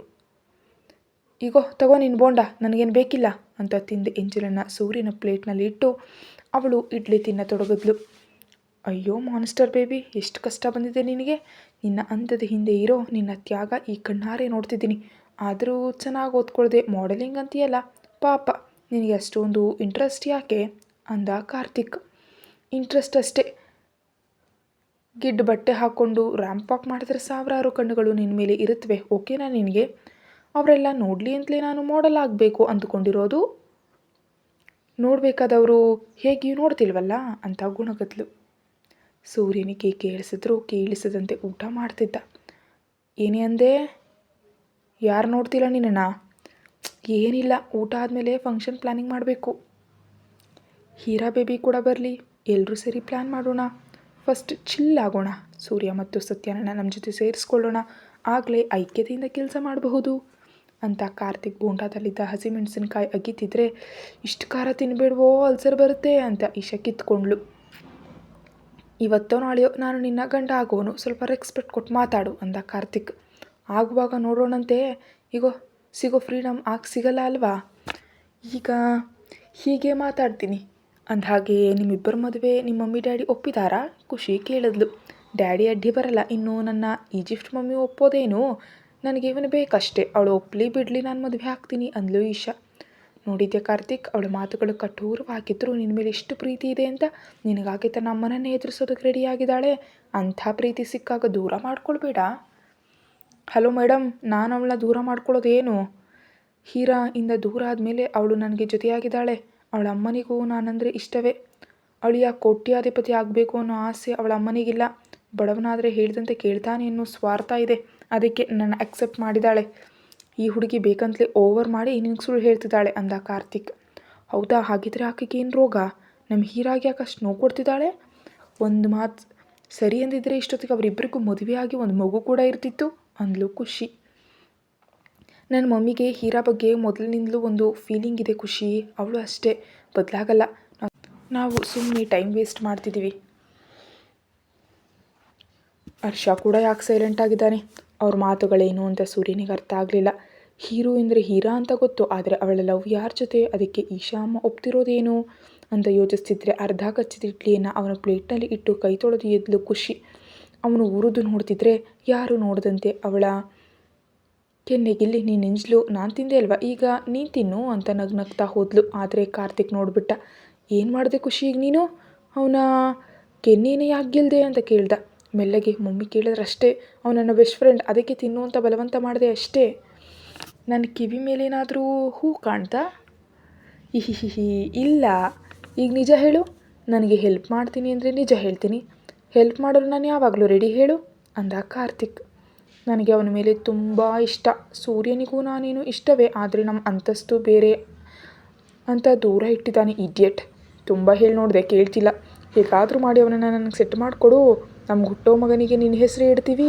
ಈಗೋ ತಗೋ ನಿನ್ನ ಬೋಂಡ, ನನಗೇನು ಬೇಕಿಲ್ಲ ಅಂತ ತಿಂದು ಎಂಜಲನ್ನು ಸೂರ್ಯನ ಪ್ಲೇಟ್ನಲ್ಲಿ ಇಟ್ಟು ಅವಳು ಇಡ್ಲಿ ತಿನ್ನತೊಡಗಿದ್ಲು. ಅಯ್ಯೋ ಮಾನ್ಸ್ಟರ್ ಬೇಬಿ, ಎಷ್ಟು ಕಷ್ಟ ಬಂದಿದೆ ನಿನಗೆ. ನಿನ್ನ ಅಂದದ ಹಿಂದೆ ಇರೋ ನಿನ್ನ ತ್ಯಾಗ ಈ ಕಣ್ಣಾರೆ ನೋಡ್ತಿದ್ದೀನಿ. ಆದರೂ ಚೆನ್ನಾಗಿ ಓದ್ಕೊಳ್ದೆ ಮಾಡೆಲಿಂಗ್ ಅಂತೀಯಲ್ಲ, ಪಾಪ ನಿನಗೆ ಅಷ್ಟೊಂದು ಇಂಟ್ರೆಸ್ಟ್ ಯಾಕೆ ಅಂದ ಕಾರ್ತಿಕ್. ಇಂಟ್ರೆಸ್ಟ್ ಅಷ್ಟೇ, ಗಿಡ್ಡ ಬಟ್ಟೆ ಹಾಕ್ಕೊಂಡು ರ್ಯಾಂಪ್ ವಾಕ್ ಮಾಡಿದ್ರೆ ಸಾವಿರಾರು ಕಣ್ಣುಗಳು ನಿನ್ನ ಮೇಲೆ ಇರುತ್ತವೆ, ಓಕೆನಾ ನಿನಗೆ? ಅವರೆಲ್ಲ ನೋಡಲಿ ಅಂತಲೇ ನಾನು ಮಾಡೆಲ್ ಆಗಬೇಕು ಅಂದುಕೊಂಡಿರೋದು. ನೋಡಬೇಕಾದವರು ಹೇಗೆಯೂ ನೋಡ್ತಿಲ್ವಲ್ಲ ಅಂತ ಗುಣಗತ್ಲು. ಸೂರ್ಯನಿಗೆ ಕೇಳಿಸಿದ್ರು ಕೇಳಿಸದಂತೆ ಊಟ ಮಾಡ್ತಿದ್ದ. ಏನೇ ಅಂದೆ? ಯಾರು ನೋಡ್ತಿಲ್ಲ ನಿನ್ನನ್ನು? ಏನಿಲ್ಲ, ಊಟ ಆದಮೇಲೆ ಫಂಕ್ಷನ್ ಪ್ಲ್ಯಾನಿಂಗ್ ಮಾಡಬೇಕು. ಹೀರಾ ಬೇಬಿ ಕೂಡ ಬರಲಿ, ಎಲ್ಲರೂ ಸೇರಿ ಪ್ಲ್ಯಾನ್ ಮಾಡೋಣ. ಫಸ್ಟ್ ಚಿಲ್ ಆಗೋಣ, ಸೂರ್ಯ ಮತ್ತು ಸತ್ಯನನ್ನ ನಮ್ಮ ಜೊತೆ ಸೇರಿಸ್ಕೊಳ್ಳೋಣ, ಆಗಲೇ ಐಕ್ಯತೆಯಿಂದ ಕೆಲಸ ಮಾಡಬಹುದು ಅಂತ ಕಾರ್ತಿಕ್ ಬೋಂಡಾದಲ್ಲಿದ್ದ ಹಸಿಮೆಣಸಿನಕಾಯಿ ಅಗಿತಿದ್ರೆ, ಇಷ್ಟು ಖಾರ ತಿನ್ನಬೇಡವೋ ಅಲ್ಸರ್ ಬರುತ್ತೆ ಅಂತ ಈಶಾ ಕಿತ್ಕೊಂಡ್ಳು. ಇವತ್ತೋ ನಾಳೆಯೋ ನಾನು ನಿನ್ನ ಗಂಡ ಆಗೋನು, ಸ್ವಲ್ಪ ರೆಸ್ಪೆಕ್ಟ್ ಕೊಟ್ಟು ಮಾತಾಡು ಅಂದ ಕಾರ್ತಿಕ್. ಆಗುವಾಗ ನೋಡೋಣಂತೆ, ಈಗ ಸಿಗೋ ಫ್ರೀಡಮ್ ಆಗ ಸಿಗಲ್ಲ ಅಲ್ವಾ? ಈಗ ಹೀಗೆ ಮಾತಾಡ್ತೀನಿ ಅಂದಹಾಗೆ. ನಿಮ್ಮಿಬ್ಬರ ಮದುವೆ ನಿಮ್ಮ ಮಮ್ಮಿ ಡ್ಯಾಡಿ ಒಪ್ಪಿದಾರಾ? ಖುಷಿ ಕೇಳಿದ್ಲು. ಡ್ಯಾಡಿ ಅಡ್ಡಿ ಬರಲ್ಲ, ಇನ್ನು ನನ್ನ ಈಜಿಪ್ಟ್ ಮಮ್ಮಿ ಒಪ್ಪೋದೇನು, ನನಗೆ ಇವನು ಬೇಕಷ್ಟೇ, ಅವಳು ಒಪ್ಪಲಿ ಬಿಡಲಿ ನಾನು ಮದುವೆ ಆಗ್ತೀನಿ ಅಂದ್ಲು ಈಶಾ. ನೋಡಿದ್ಯಾ ಕಾರ್ತಿಕ್, ಅವಳ ಮಾತುಗಳು ಕಠೋರವಾಗಿದ್ದರು ನಿನ್ನ ಮೇಲೆ ಎಷ್ಟು ಪ್ರೀತಿ ಇದೆ ಅಂತ. ನಿನಗಾಗಿ ತನ್ನ ಅಮ್ಮನನ್ನೇ ಎದುರಿಸೋದಕ್ಕೆ ರೆಡಿಯಾಗಿದ್ದಾಳೆ. ಅಂಥ ಪ್ರೀತಿ ಸಿಕ್ಕಾಗ ದೂರ ಮಾಡ್ಕೊಳ್ಬೇಡ. ಹಲೋ ಮೇಡಮ್, ನಾನು ಅವಳನ್ನ ದೂರ ಮಾಡ್ಕೊಳ್ಳೋದೇನು? ಹೀರಾ ಇಂದ ದೂರ ಆದಮೇಲೆ ಅವಳು ನನಗೆ ಜೊತೆಯಾಗಿದ್ದಾಳೆ. ಅವಳ ಅಮ್ಮನಿಗೂ ನಾನಂದರೆ ಇಷ್ಟವೇ. ಅಳಿಯ ಕೋಟ್ಯಾಧಿಪತಿ ಆಗಬೇಕು ಅನ್ನೋ ಆಸೆ ಅವಳ ಅಮ್ಮನಿಗಿಲ್ಲ. ಬಡವನಾದರೆ ಹೇಳಿದಂತೆ ಕೇಳ್ತಾನೆ ಅನ್ನೋ ಸ್ವಾರ್ಥ ಇದೆ, ಅದಕ್ಕೆ ನನ್ನ ಅಕ್ಸೆಪ್ಟ್ ಮಾಡಿದ್ದಾಳೆ. ಈ ಹುಡುಗಿ ಬೇಕಂತಲೇ ಓವರ್ ಮಾಡಿ ನಿನಗೆ ಸುಳ್ಳು ಹೇಳ್ತಿದ್ದಾಳೆ ಅಂದ ಕಾರ್ತಿಕ್. ಹೌದಾ? ಹಾಗಿದ್ರೆ ಆಕೆಗೆ ಏನು ರೋಗ? ನಮ್ಮ ಹೀರಾಗಿ ಯಾಕೆ ಅಷ್ಟು ನೋವು ಕೊಡ್ತಿದ್ದಾಳೆ? ಒಂದು ಮಾತು ಸರಿ ಅಂದಿದ್ರೆ ಇಷ್ಟೊತ್ತಿಗೆ ಅವರಿಬ್ಬರಿಗೂ ಮದುವೆಯಾಗಿ ಒಂದು ಮಗು ಕೂಡ ಇರ್ತಿತ್ತು ಅಂದ್ಲು ಖುಷಿ. ನನ್ನ ಮಮ್ಮಿಗೆ ಹೀರಾ ಬಗ್ಗೆ ಮೊದಲಿನಿಂದಲೂ ಒಂದು ಫೀಲಿಂಗ್ ಇದೆ ಖುಷಿ, ಅವಳು ಅಷ್ಟೇ, ಬದಲಾಗಲ್ಲ. ನಾವು ಸುಮ್ಮನೆ ಟೈಮ್ ವೇಸ್ಟ್ ಮಾಡ್ತಿದ್ದೀವಿ. ಹರ್ಷ ಕೂಡ ಯಾಕೆ ಸೈಲೆಂಟ್ ಆಗಿದ್ದಾನೆ? ಅವ್ರ ಮಾತುಗಳೇನು ಅಂತ ಸೂರ್ಯನಿಗೆ ಅರ್ಥ ಆಗಲಿಲ್ಲ. ಹೀರೋ ಅಂದರೆ ಹೀರಾ ಅಂತ ಗೊತ್ತು, ಆದರೆ ಅವಳ ಲವ್ ಯಾರ ಜೊತೆ? ಅದಕ್ಕೆ ಈಶಾ ಅಮ್ಮ ಒಪ್ತಿರೋದೇನು ಅಂತ ಯೋಚಿಸ್ತಿದ್ರೆ ಅರ್ಧ ಕಚ್ಚಿದ ಇಡ್ಲಿಯನ್ನು ಅವನ ಪ್ಲೇಟ್ನಲ್ಲಿ ಇಟ್ಟು ಕೈ ತೊಳೆದು ಎದ್ಲು ಖುಷಿ. ಅವನು ಉರಿದು ನೋಡ್ತಿದ್ರೆ ಯಾರು ನೋಡದಂತೆ ಅವಳ ಕೆನ್ನೆಗಿಲ್ಲಿ, ನೀನು ನೆಂಜ್ಲು, ನಾನು ತಿಂದೆ ಅಲ್ವಾ, ಈಗ ನೀನು ತಿನ್ನು ಅಂತ ನಗ್ನಗ್ತಾ ಹೋದ್ಲು. ಆದರೆ ಕಾರ್ತಿಕ್ ನೋಡ್ಬಿಟ್ಟ. ಏನು ಮಾಡಿದೆ ಖುಷಿ ಈಗ ನೀನು? ಅವನ ಕೆನ್ನೇನೇ ಯಾಕೆ ಗೆಲ್ದೆ ಅಂತ ಕೇಳ್ದ ಮೆಲ್ಲಗೆ. ಮಮ್ಮಿ ಕೇಳಿದ್ರಷ್ಟೇ, ಅವನನ್ನ ಬೆಸ್ಟ್ ಫ್ರೆಂಡ್, ಅದಕ್ಕೆ ತಿನ್ನು ಅಂತ ಬಲವಂತ ಮಾಡಿದೆ ಅಷ್ಟೇ. ನನ್ನ ಕಿವಿ ಮೇಲೇನಾದರೂ ಹೂ ಕಾಣ್ತಾ? ಹಿಹಿಹಿಹಿ, ಇಲ್ಲ. ಈಗ ನಿಜ ಹೇಳು. ನನಗೆ ಹೆಲ್ಪ್ ಮಾಡ್ತೀನಿ ಅಂದರೆ ನಿಜ ಹೇಳ್ತೀನಿ. ಹೆಲ್ಪ್ ಮಾಡಲು ನಾನು ಯಾವಾಗಲೂ ರೆಡಿ, ಹೇಳು ಅಂದ ಕಾರ್ತಿಕ್. ನನಗೆ ಅವನ ಮೇಲೆ ತುಂಬ ಇಷ್ಟ. ಸೂರ್ಯನಿಗೂ ನಾನೇನು ಇಷ್ಟವೇ, ಆದರೆ ನಮ್ಮ ಅಂತಸ್ತು ಬೇರೆ ಅಂತ ದೂರ ಇಟ್ಟಿದ್ದಾನೆ ಇಡಿಯಟ್. ತುಂಬ ಹೇಳಿ ನೋಡಿದೆ, ಕೇಳ್ತಿಲ್ಲ. ಹೇಗಾದರೂ ಮಾಡಿ ಅವನನ್ನು ನನಗೆ ಸೆಟ್ ಮಾಡಿಕೊಡು. ನಮ್ಗೆ ಹುಟ್ಟೋ ಮಗನಿಗೆ ನಿನ್ನ ಹೆಸರೇ ಇಡ್ತೀವಿ.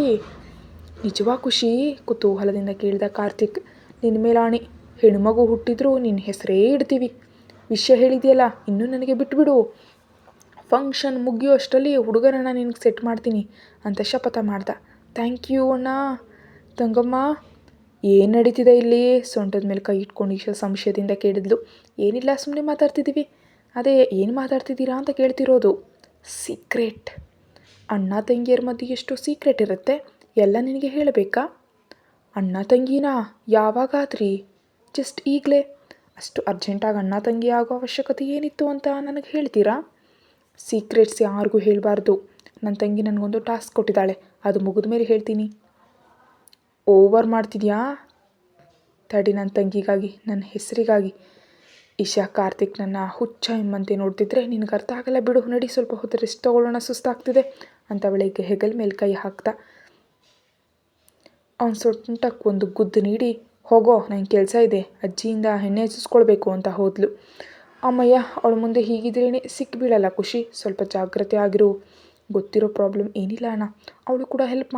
ನಿಜವಾ ಖುಷಿ? ಕುತೂಹಲದಿಂದ ಕೇಳಿದ ಕಾರ್ತಿಕ್. ನಿನ್ನ ಮೇಲಾಣಿ, ಹೆಣ್ಮಗು ಹುಟ್ಟಿದ್ರೂ ನಿನ್ನ ಹೆಸರೇ ಇಡ್ತೀವಿ. ವಿಷಯ ಹೇಳಿದೆಯಲ್ಲ, ಇನ್ನೂ ನನಗೆ ಬಿಟ್ಬಿಡು. ಫಂಕ್ಷನ್ ಮುಗಿಯೋಷ್ಟರಲ್ಲಿ ಹುಡುಗನನ್ನು ನಿನಗೆ ಸೆಟ್ ಮಾಡ್ತೀನಿ ಅಂತ ಶಪಥ ಮಾಡ್ದ. ಥ್ಯಾಂಕ್ ಯು ಅಣ್ಣ. ತಂಗಮ್ಮ, ಏನು ನಡೀತಿದೆ ಇಲ್ಲಿ? ಸೊಂಟದ ಮೇಲೆ ಕೈ ಇಟ್ಕೊಂಡು ಈಶಾ ಸಂಶಯದಿಂದ ಕೇಳಿದ್ಲು. ಏನಿಲ್ಲ, ಸುಮ್ಮನೆ ಮಾತಾಡ್ತಿದ್ದೀವಿ. ಅದೇ ಏನು ಮಾತಾಡ್ತಿದ್ದೀರಾ ಅಂತ ಕೇಳ್ತಿರೋದು. ಸೀಕ್ರೆಟ್. ಅಣ್ಣ ತಂಗಿಯರ ಮಧ್ಯೆ ಎಷ್ಟು ಸೀಕ್ರೆಟ್ ಇರುತ್ತೆ, ಎಲ್ಲ ನಿನಗೆ ಹೇಳಬೇಕಾ? ಅಣ್ಣ ತಂಗಿನಾ? ಯಾವಾಗಾದ್ರಿ? ಜಸ್ಟ್ ಈಗಲೇ. ಅಷ್ಟು ಅರ್ಜೆಂಟಾಗಿ ಅಣ್ಣ ತಂಗಿ ಆಗೋ ಅವಶ್ಯಕತೆ ಏನಿತ್ತು ಅಂತ ನನಗೆ ಹೇಳ್ತೀರಾ? ಸೀಕ್ರೆಟ್ಸ್ ಯಾರಿಗೂ ಹೇಳಬಾರ್ದು. ನನ್ನ ತಂಗಿ ನನಗೊಂದು ಟಾಸ್ಕ್ ಕೊಟ್ಟಿದ್ದಾಳೆ, ಅದು ಮುಗಿದ ಮೇಲೆ ಹೇಳ್ತೀನಿ. ಓವರ್ ಮಾಡ್ತಿದ್ಯಾ? ತಡಿ, ನನ್ನ ತಂಗಿಗಾಗಿ, ನನ್ನ ಹೆಸರಿಗಾಗಿ. ಈಶಾ ಕಾರ್ತಿಕ್ ನನ್ನ ಹುಚ್ಚ ಎಂಬಂತೆ ನೋಡ್ತಿದ್ರೆ, ನಿನಗೆ ಅರ್ಥ ಆಗಲ್ಲ ಬಿಡು, ನಡಿ ಸ್ವಲ್ಪ ಹೊತ್ತು ರೆಸ್ಟ್ ತೊಗೊಳ್ಳೋಣ, ಸುಸ್ತಾಗ್ತಿದೆ ಅಂತ ಅವಳಿಗೆ ಹೆಗಲ ಮೇಲೆ ಕೈ ಹಾಕ್ತಾ ಅವನ ಸೊಂಟಕ್ಕೆ ಒಂದು ಗುದ್ದು ನೀಡಿ, ಹೋಗೋ ನನಗೆ ಕೆಲಸ ಇದೆ, ಅಜ್ಜಿಯಿಂದ ಎಣ್ಣೆ ಹಚ್ಚಿಸ್ಕೊಳ್ಬೇಕು ಅಂತ ಹೋದ್ಲು. ಅಮ್ಮಯ್ಯ, ಅವಳ ಮುಂದೆ ಹೀಗಿದ್ರೇ ಸಿಕ್ಕಿಬೀಳಲ್ಲ ಖುಷಿ, ಸ್ವಲ್ಪ ಜಾಗ್ರತೆ ಆಗಿರು. ಗೊತ್ತಿರೋ ಪ್ರಾಬ್ಲಮ್ ಏನಿಲ್ಲ ಅಣ್ಣ, ಅವಳು ಕೂಡ ಹೆಲ್ಪ್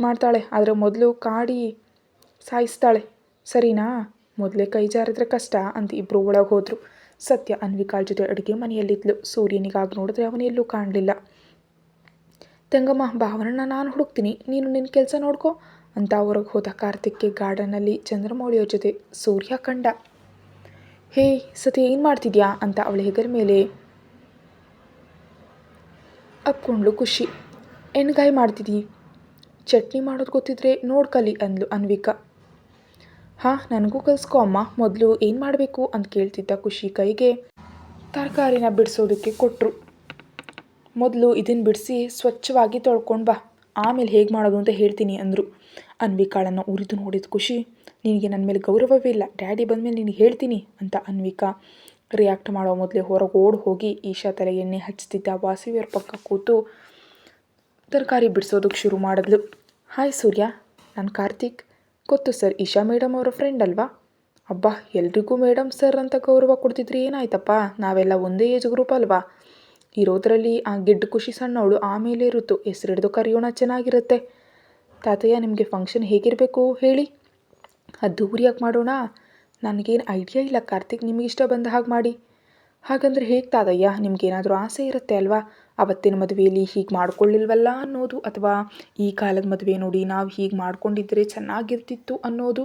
ಮಾಡ್ತಾಳೆ, ಆದರೆ ಮೊದಲು ಕಾಡಿ ಸಾಯಿಸ್ತಾಳೆ, ಸರಿನಾ? ಮೊದಲೇ ಕೈ ಜಾರಿದ್ರೆ ಕಷ್ಟ ಅಂತ ಇಬ್ಬರು ಒಳಗೆ ಹೋದರು. ಸತ್ಯ ಅನ್ವಿಕಾಳ ಜೊತೆ ಅಡುಗೆ ಮನೆಯಲ್ಲಿದ್ಲು. ಸೂರ್ಯನಿಗಾಗಿ ನೋಡಿದ್ರೆ ಅವನೆಲ್ಲೂ ಕಾಣಲಿಲ್ಲ. ತಂಗಮ್ಮ, ಭಾವನನ್ನ ನಾನು ಹುಡುಕ್ತೀನಿ, ನೀನು ನಿನ್ನ ಕೆಲಸ ನೋಡ್ಕೊ ಅಂತ ಹೊರಗೆ ಹೋದ ಕಾರ್ತಿಕ್ಗೆ ಗಾರ್ಡನಲ್ಲಿ ಚಂದ್ರಮೌಳಿಯವ್ರ ಜೊತೆ ಸೂರ್ಯ ಕಂಡ. ಹೇ ಸತ್ಯ, ಏನು ಮಾಡ್ತಿದ್ಯಾ ಅಂತ ಅವಳ ಹೆಗಲ ಮೇಲೆ ಅಪ್ಕೊಂಡ್ಲು ಖುಷಿ. ಎಣ್ಗಾಯಿ ಮಾಡ್ತಿದ್ದೀ? ಚಟ್ನಿ ಮಾಡೋದು ಗೊತ್ತಿದ್ರೆ ನೋಡ್ ಕಲಿ ಅಂದ್ಲು ಅನ್ವಿಕಾ. ಹಾಂ, ನನಗೂ ಕಲಿಸ್ಕೊ ಅಮ್ಮ. ಮೊದಲು ಏನು ಮಾಡಬೇಕು ಅಂತ ಕೇಳ್ತಿದ್ದ ಖುಷಿ ಕೈಗೆ ತರಕಾರಿನ ಬಿಡಿಸೋದಕ್ಕೆ ಕೊಟ್ಟರು. ಮೊದಲು ಇದನ್ನು ಬಿಡಿಸಿ ಸ್ವಚ್ಛವಾಗಿ ತೊಳ್ಕೊಂಡು ಬಾ, ಆಮೇಲೆ ಹೇಗೆ ಮಾಡೋದು ಅಂತ ಹೇಳ್ತೀನಿ ಅಂದರು. ಅನ್ವಿಕಾಳನ್ನು ಉರಿದು ನೋಡಿದ ಖುಷಿ, ನಿನಗೆ ನನ್ನ ಮೇಲೆ ಗೌರವವೇ ಇಲ್ಲ, ಡ್ಯಾಡಿ ಬಂದಮೇಲೆ ನಿನಗೆ ಹೇಳ್ತೀನಿ ಅಂತ ಅನ್ವಿಕಾ ರಿಯಾಕ್ಟ್ ಮಾಡೋ ಮೊದಲೇ ಹೊರಗೆ ಓಡಿ ಹೋಗಿ ಈಶಾ ತಲೆ ಎಣ್ಣೆ ಹಚ್ತಿದ್ದ ವಾಸವಿಯವ್ರ ಪಕ್ಕ ಕೂತು ತರಕಾರಿ ಬಿಡಿಸೋದಕ್ಕೆ ಶುರು ಮಾಡಿದ್ಲು. ಹಾಯ್ ಸೂರ್ಯ, ನಾನು ಕಾರ್ತಿಕ್. ಗೊತ್ತು ಸರ್, ಈಶಾ ಮೇಡಮ್ ಅವರ ಫ್ರೆಂಡ್ ಅಲ್ವಾ? ಅಬ್ಬಾ, ಎಲ್ರಿಗೂ ಮೇಡಮ್ ಸರ್ ಅಂತ ಗೌರವ ಕೊಡ್ತಿದ್ರಿ ಏನಾಯ್ತಪ್ಪ, ನಾವೆಲ್ಲ ಒಂದೇ ಏಜ್ ಗ್ರೂಪ್ ಅಲ್ವಾ? ಇರೋದ್ರಲ್ಲಿ ಆ ಗಿಡ್ಡ ಖುಷಿ ಸಣ್ಣವಳು, ಆಮೇಲೆ ಋತು, ಹೆಸರಿಡ್ದು ಕರೆಯೋಣ, ಚೆನ್ನಾಗಿರುತ್ತೆ. ತಾತಯ್ಯ, ನಿಮಗೆ ಫಂಕ್ಷನ್ ಹೇಗಿರಬೇಕು ಹೇಳಿ, ಅದ್ದೂರಿಯಾಗಿ ಮಾಡೋಣ? ನನಗೇನು ಐಡಿಯಾ ಇಲ್ಲ ಕಾರ್ತಿಕ್, ನಿಮಗಿಷ್ಟ ಬಂದ ಹಾಗೆ ಮಾಡಿ. ಹಾಗಂದ್ರೆ ಹೇಗೆ ತಾತಯ್ಯ, ನಿಮಗೇನಾದರೂ ಆಸೆ ಇರುತ್ತೆ ಅಲ್ವಾ, ಅವತ್ತಿನ ಮದುವೆಯಲ್ಲಿ ಹೀಗೆ ಮಾಡ್ಕೊಳ್ಳಿಲ್ವಲ್ಲ ಅನ್ನೋದು, ಅಥವಾ ಈ ಕಾಲದ ಮದುವೆ ನೋಡಿ ನಾವು ಹೀಗೆ ಮಾಡ್ಕೊಂಡಿದ್ರೆ ಚೆನ್ನಾಗಿರ್ತಿತ್ತು ಅನ್ನೋದು.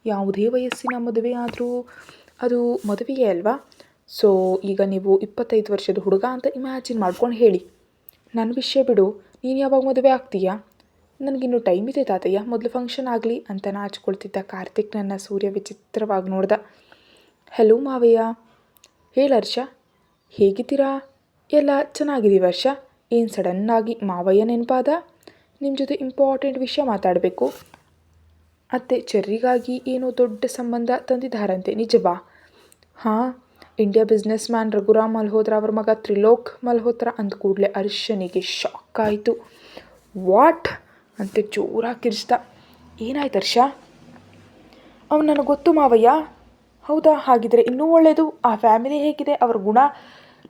ಯಾವುದೇ ವಯಸ್ಸಿನ ಮದುವೆ ಆದರೂ ಅದು ಮದುವೆಯೇ ಅಲ್ವಾ? ಸೊ ಈಗ ನೀವು 25 ವರ್ಷದ ಹುಡುಗ ಅಂತ ಇಮ್ಯಾಜಿನ್ ಮಾಡ್ಕೊಂಡು ಹೇಳಿ. ನನ್ನ ವಿಷಯ ಬಿಡು, ನೀನು ಯಾವಾಗ ಮದುವೆ ಆಗ್ತೀಯಾ? ನನಗಿನ್ನೂ ಟೈಮ್ ಇದೆ ತಾತಯ್ಯ, ಮೊದಲು ಫಂಕ್ಷನ್ ಆಗಲಿ ಅಂತ ನಾಚ್ಕೊಳ್ತಿದ್ದ ಕಾರ್ತಿಕ್ ನನ್ನ ಸೂರ್ಯ ವಿಚಿತ್ರವಾಗಿ ನೋಡ್ದ. ಹೆಲೋ ಮಾವಯ್ಯ. ಹೇಳು ಹರ್ಷ, ಹೇಗಿದ್ದೀರಾ? ಎಲ್ಲ ಚೆನ್ನಾಗಿದ್ದೀವಿ ಹರ್ಷ. ಏನು ಸಡನ್ನಾಗಿ ಮಾವಯ್ಯ ನೆನಪಾದ? ನಿಮ್ಮ ಜೊತೆ ಇಂಪಾರ್ಟೆಂಟ್ ವಿಷಯ ಮಾತಾಡಬೇಕು. ಅತ್ತೆ ಚೆರ್ರಿಗಾಗಿ ಏನೋ ದೊಡ್ಡ ಸಂಬಂಧ ತಂದಿದ್ದಾರಂತೆ, ನಿಜವಾ? ಹಾಂ, India business man Raghuram Malhotra ಅವ್ರ ಮಗ ತ್ರಿಲೋಕ್ ಮಲ್ಹೋತ್ರ ಅಂದ ಕೂಡಲೇ ಹರ್ಷನಿಗೆ ಶಾಕ್ ಆಯಿತು. ವಾಟ್ ಅಂತ ಜೋರಾಗಿ ಕಿರ್ಚ್ದ. ಏನಾಯ್ತು ಹರ್ಷ? ಅವ್ನು ನನಗೆ ಗೊತ್ತು ಮಾವಯ್ಯ. ಹೌದಾ, ಹಾಗಿದ್ರೆ ಇನ್ನೂ ಒಳ್ಳೆಯದು. ಆ ಫ್ಯಾಮಿಲಿ ಹೇಗಿದೆ, ಅವ್ರ ಗುಣ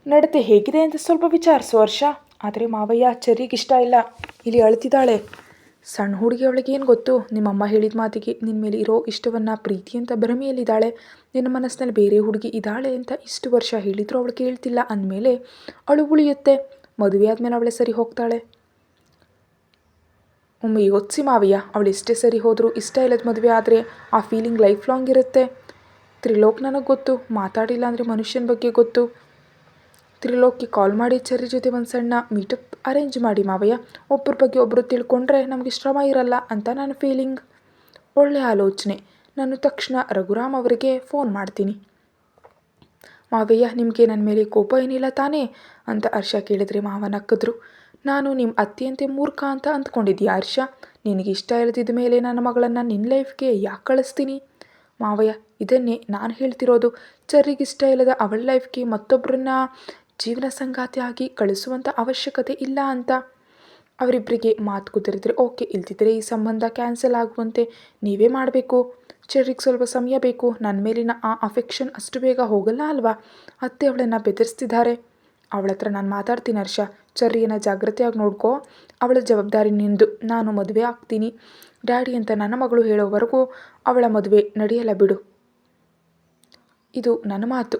ನಡತೆ ಹೇಗಿದೆ ಅಂತ ಸ್ವಲ್ಪ ವಿಚಾರಿಸು ಹರ್ಷ. ಆದರೆ ಮಾವಯ್ಯ, ಚೆರ್ರಿಗಿಷ್ಟ ಇಲ್ಲ. ಇಲ್ಲಿ ಅಳ್ತಿದ್ದಾಳೆ. ಸಣ್ಣ ಹುಡುಗಿ, ಅವಳಿಗೇನು ಗೊತ್ತು? ನಿಮ್ಮಮ್ಮ ಹೇಳಿದ ಮಾತಿಗೆ ನಿನ್ನ ಮೇಲೆ ಇರೋ ಇಷ್ಟವನ್ನು ಪ್ರೀತಿ ಅಂತ ಭ್ರಮೆಯಲ್ಲಿದ್ದಾಳೆ. ನಿನ್ನ ಮನಸ್ಸಿನಲ್ಲಿ ಬೇರೆ ಹುಡುಗಿ ಇದ್ದಾಳೆ ಅಂತ ಇಷ್ಟು ವರ್ಷ ಹೇಳಿದ್ರು ಅವಳು ಕೇಳ್ತಿಲ್ಲ ಅಂದಮೇಲೆ ಅವಳು ಉಳಿಯುತ್ತೆ. ಮದುವೆ ಆದಮೇಲೆ ಅವಳೇ ಸರಿ ಹೋಗ್ತಾಳೆ. ಒಮ್ಮೆ ಯೋಚಿಸಿ ಮಾವಯ್ಯ, ಅವಳು ಎಷ್ಟೇ ಸರಿ ಹೋದರೂ ಇಷ್ಟ ಇಲ್ಲದ ಮದುವೆ ಆದರೆ ಆ ಫೀಲಿಂಗ್ ಲೈಫ್ ಲಾಂಗ್ ಇರುತ್ತೆ. ತ್ರಿಲೋಕ್ ನನಗೆ ಗೊತ್ತು, ಮಾತಾಡಿಲ್ಲ ಅಂದರೆ ಮನುಷ್ಯನ ಬಗ್ಗೆ ಗೊತ್ತು. ತ್ರಿಲೋಕ್ಗೆ ಕಾಲ್ ಮಾಡಿ ಚೆರ್ರಿ ಜೊತೆ ಒಂದು ಸಣ್ಣ ಮೀಟಪ್ ಅರೇಂಜ್ ಮಾಡಿ ಮಾವಯ್ಯ. ಒಬ್ಬರ ಬಗ್ಗೆ ಒಬ್ಬರು ತಿಳ್ಕೊಂಡ್ರೆ ನಮಗೆ ಶ್ರಮ ಇರಲ್ಲ ಅಂತ ನನ್ನ ಫೀಲಿಂಗ್. ಒಳ್ಳೆ ಆಲೋಚನೆ. ನಾನು ತಕ್ಷಣ ರಘುರಾಮ್ ಅವರಿಗೆ ಫೋನ್ ಮಾಡ್ತೀನಿ. ಮಾವಯ್ಯ, ನಿಮಗೆ ನನ್ನ ಮೇಲೆ ಕೋಪ ಏನಿಲ್ಲ ತಾನೇ ಅಂತ ಹರ್ಷ ಕೇಳಿದ್ರೆ ಮಾವ ನಕ್ಕಿದ್ರು. ನಾನು ನಿಮ್ಮ ಅತ್ತೆಯಂತೆ ಮೂರ್ಖ ಅಂತ ಅಂದ್ಕೊಂಡಿದ್ದೀಯಾ ಹರ್ಷ? ನಿನಗೆ ಇಷ್ಟ ಇಲ್ಲದಿದ್ದ ಮೇಲೆ ನನ್ನ ಮಗಳನ್ನು ನಿನ್ನ ಲೈಫ್ಗೆ ಯಾಕೆ ಕಳಿಸ್ತೀನಿ? ಮಾವಯ್ಯ, ಇದನ್ನೇ ನಾನು ಹೇಳ್ತಿರೋದು. ಚೆರ್ರಿಗಿಷ್ಟ ಇಲ್ಲದ ಅವಳ ಲೈಫ್ಗೆ ಮತ್ತೊಬ್ಬರನ್ನ ಜೀವನ ಸಂಗಾತಿಯಾಗಿ ಕಳಿಸುವಂಥ ಅವಶ್ಯಕತೆ ಇಲ್ಲ ಅಂತ. ಅವರಿಬ್ಬರಿಗೆ ಮಾತು ಕುದುರಿದ್ರೆ ಓಕೆ, ಇಲ್ದಿದ್ರೆ ಈ ಸಂಬಂಧ ಕ್ಯಾನ್ಸಲ್ ಆಗುವಂತೆ ನೀವೇ ಮಾಡಬೇಕು. ಚೆರ್ರಿಗೆ ಸ್ವಲ್ಪ ಸಮಯ ಬೇಕು. ನನ್ನ ಮೇಲಿನ ಆ ಅಫೆಕ್ಷನ್ ಅಷ್ಟು ಬೇಗ ಹೋಗಲ್ಲ ಅಲ್ವಾ? ಅತ್ತೆ ಅವಳನ್ನು ಬೆದರಿಸ್ತಿದ್ದಾರೆ. ಅವಳ ಹತ್ರ ನಾನು ಮಾತಾಡ್ತೀನಿ ಹರ್ಷ. ಚೆರ್ರಿಯನ್ನು ಜಾಗ್ರತೆಯಾಗಿ ನೋಡ್ಕೋ, ಅವಳ ಜವಾಬ್ದಾರಿ ನಿಂದು. ನಾನು ಮದುವೆ ಆಗ್ತೀನಿ ಡ್ಯಾಡಿ ಅಂತ ನನ್ನ ಮಗಳು ಹೇಳೋವರೆಗೂ ಅವಳ ಮದುವೆ ನಡೆಯಲ್ಲ ಬಿಡು. ಇದು ನನ್ನ ಮಾತು.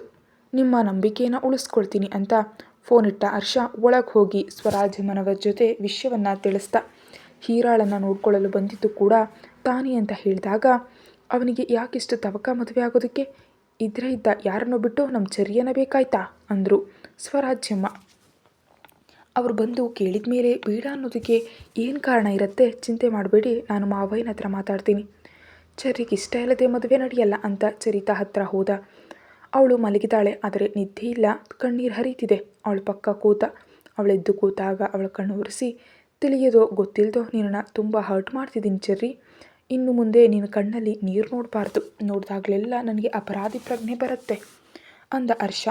ನಿಮ್ಮ ನಂಬಿಕೆಯನ್ನು ಉಳಿಸ್ಕೊಳ್ತೀನಿ ಅಂತ ಫೋನ್ ಇಟ್ಟ ಹರ್ಷ ಒಳಗೆ ಹೋಗಿ ಸ್ವರಾಜ್ ಮನವರ ಜೊತೆ ವಿಷಯವನ್ನು ತಿಳಿಸ್ದ. ಹೀರಾಳನ್ನು ನೋಡ್ಕೊಳ್ಳಲು ಬಂದಿದ್ದು ಕೂಡ ತಾನೇ ಅಂತ ಹೇಳಿದಾಗ ಅವನಿಗೆ ಯಾಕಿಷ್ಟು ತವಕ ಮದುವೆ ಆಗೋದಕ್ಕೆ? ಇದ್ರೆ ಇದ್ದ ಯಾರನ್ನೋ ಬಿಟ್ಟು ನಮ್ಮ ಚೆರ್ರಿಯನ್ನ ಬೇಕಾಯ್ತಾ ಅಂದರು ಸ್ವರಾಜ್ಯಮ್ಮ. ಅವರು ಬಂದು ಕೇಳಿದ ಮೇಲೆ ಬೇಡ ಅನ್ನೋದಕ್ಕೆ ಏನು ಕಾರಣ ಇರುತ್ತೆ? ಚಿಂತೆ ಮಾಡಬೇಡಿ, ನಾನು ಮಾವಯ್ಯನ ಹತ್ರ ಮಾತಾಡ್ತೀನಿ. ಚೆರ್ರಿಗೆ ಇಷ್ಟ ಇಲ್ಲದೆ ಮದುವೆ ನಡೆಯಲ್ಲ ಅಂತ ಚರಿತಾ ಹತ್ರ ಹೋದ. ಅವಳು ಮಲಗಿದಾಳೆ, ಆದರೆ ನಿದ್ದೆ ಇಲ್ಲ, ಕಣ್ಣೀರು ಹರಿತಿದೆ. ಅವಳ ಪಕ್ಕ ಕೂತ. ಅವಳೆದ್ದು ಕೂತಾಗ ಅವಳ ಕಣ್ಣು ಒರೆಸಿ, ತಿಳಿಯೋದೋ ಗೊತ್ತಿಲ್ಲದೋ ನಿನ್ನನ್ನು ತುಂಬ ಹರ್ಟ್ ಮಾಡ್ತಿದ್ದೀನಿ ಚೆರ್ರಿ. ಇನ್ನು ಮುಂದೆ ನಿನ್ನ ಕಣ್ಣಲ್ಲಿ ನೀರು ನೋಡಬಾರ್ದು. ನೋಡಿದಾಗಲೆಲ್ಲ ನನಗೆ ಅಪರಾಧಿ ಪ್ರಜ್ಞೆ ಬರುತ್ತೆ ಅಂದ ಹರ್ಷ.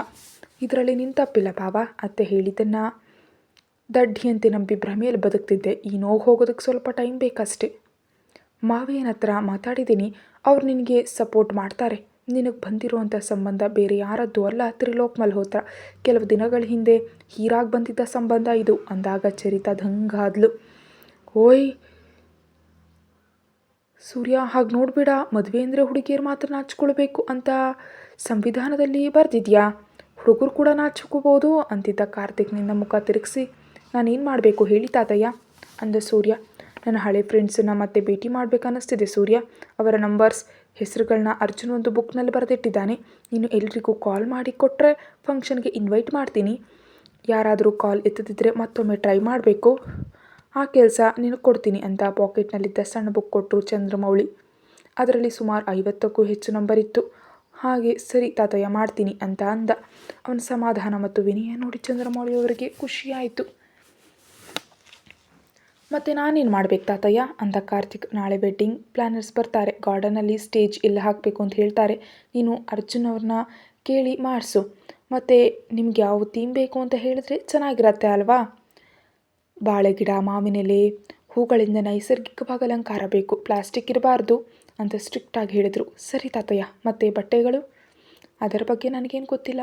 ಇದರಲ್ಲಿ ನಿನ್ನ ತಪ್ಪಿಲ್ಲ ಬಾವ. ಅತ್ತೆ ಹೇಳಿದ್ದನ್ನು ದಡ್ಡಿಯಂತೆ ನಂಬಿ ಭ್ರಮೆಯಲ್ಲಿ ಬದುಕ್ತಿದ್ದೆ. ಈ ನೋವು ಹೋಗೋದಕ್ಕೆ ಸ್ವಲ್ಪ ಟೈಮ್ ಬೇಕಷ್ಟೆ. ಮಾವಯ್ಯನ ಹತ್ರ ಮಾತಾಡಿದ್ದೀನಿ, ಅವ್ರು ನಿನಗೆ ಸಪೋರ್ಟ್ ಮಾಡ್ತಾರೆ. ನಿನಗೆ ಬಂದಿರುವಂಥ ಸಂಬಂಧ ಬೇರೆ ಯಾರದ್ದು ಅಲ್ಲ, ತ್ರಿಲೋಕ್ ಮಲ್ಹೋತ್ರ. ಕೆಲವು ದಿನಗಳ ಹಿಂದೆ ಹೀರಾಗಿ ಬಂದಿದ್ದ ಸಂಬಂಧ ಇದು ಅಂದಾಗ ಚರಿತಾ ದಂಗಾದ್ಲು. ಓಯ್ ಸೂರ್ಯ, ಹಾಗೆ ನೋಡಬೇಡ. ಮದುವೆ ಅಂದರೆ ಹುಡುಗಿಯರು ಮಾತ್ರ ನಾಚಿಕೊಳ್ಬೇಕು ಅಂತ ಸಂವಿಧಾನದಲ್ಲಿ ಬರೆದಿದ್ಯಾ? ಹುಡುಗರು ಕೂಡ ನಾಚಿಕೋಬೋದು ಅಂತಿದ್ದ ಕಾರ್ತಿಕ್ನಿಂದ ಮುಖ ತಿರುಗಿಸಿ, ನಾನೇನು ಮಾಡಬೇಕು ಹೇಳಿ ತಾತಯ್ಯ ಅಂದ ಸೂರ್ಯ. ನನ್ನ ಹಳೆ ಫ್ರೆಂಡ್ಸನ್ನು ಮತ್ತೆ ಭೇಟಿ ಮಾಡಬೇಕನ್ನಿಸ್ತಿದೆ ಸೂರ್ಯ. ಅವರ ನಂಬರ್ಸ್, ಹೆಸರುಗಳನ್ನ ಅರ್ಜುನ್ ಒಂದು ಬುಕ್ನಲ್ಲಿ ಬರೆದಿಟ್ಟಿದ್ದಾನೆ. ನೀನು ಎಲ್ರಿಗೂ ಕಾಲ್ ಮಾಡಿ ಕೊಟ್ಟರೆ ಫಂಕ್ಷನ್ಗೆ ಇನ್ವೈಟ್ ಮಾಡ್ತೀನಿ. ಯಾರಾದರೂ ಕಾಲ್ ಎತ್ತದಿದ್ದರೆ ಮತ್ತೊಮ್ಮೆ ಟ್ರೈ ಮಾಡಬೇಕು ಆ ಕೆಲಸ ನಿನಗೆ ಕೊಡ್ತೀನಿ ಅಂತ ಪಾಕೆಟ್ನಲ್ಲಿದ್ದ ಸಣ್ಣ ಬುಕ್ ಕೊಟ್ಟರು ಚಂದ್ರಮೌಳಿ. ಅದರಲ್ಲಿ ಸುಮಾರು 50ಕ್ಕೂ ಹೆಚ್ಚು ನಂಬರ್ ಇತ್ತು. ಹಾಗೆ ಸರಿ ತಾತಯ್ಯ ಮಾಡ್ತೀನಿ ಅಂತ ಅಂದ. ಅವನ ಸಮಾಧಾನ ಮತ್ತು ವಿನಯ ನೋಡಿ ಚಂದ್ರಮೌಳಿಯವರಿಗೆ ಖುಷಿಯಾಯಿತು. ಮತ್ತು ನಾನೇನು ಮಾಡ್ಬೇಕು ತಾತಯ್ಯ ಅಂದ ಕಾರ್ತಿಕ್. ನಾಳೆ ವೆಡ್ಡಿಂಗ್ ಪ್ಲ್ಯಾನರ್ಸ್ ಬರ್ತಾರೆ, ಗಾರ್ಡನಲ್ಲಿ ಸ್ಟೇಜ್ ಎಲ್ಲ ಹಾಕಬೇಕು ಅಂತ ಹೇಳ್ತಾರೆ. ನೀನು ಅರ್ಜುನ್ ಅವ್ರನ್ನ ಕೇಳಿ ಮಾಡಿಸು. ಮತ್ತು ನಿಮ್ಗೆ ಯಾವ ಥೀಮ್ ಬೇಕು ಅಂತ ಹೇಳಿದ್ರೆ ಚೆನ್ನಾಗಿರತ್ತೆ ಅಲ್ವಾ? ಬಾಳೆ ಗಿಡ, ಮಾವಿನೆಲೆ, ಹೂಗಳಿಂದ ನೈಸರ್ಗಿಕವಾಗಿ ಅಲಂಕಾರ ಬೇಕು, ಪ್ಲಾಸ್ಟಿಕ್ ಇರಬಾರ್ದು ಅಂತ ಸ್ಟ್ರಿಕ್ಟಾಗಿ ಹೇಳಿದರು. ಸರಿ ತಾತಯ್ಯ. ಮತ್ತು ಬಟ್ಟೆಗಳು? ಅದರ ಬಗ್ಗೆ ನನಗೇನು ಗೊತ್ತಿಲ್ಲ,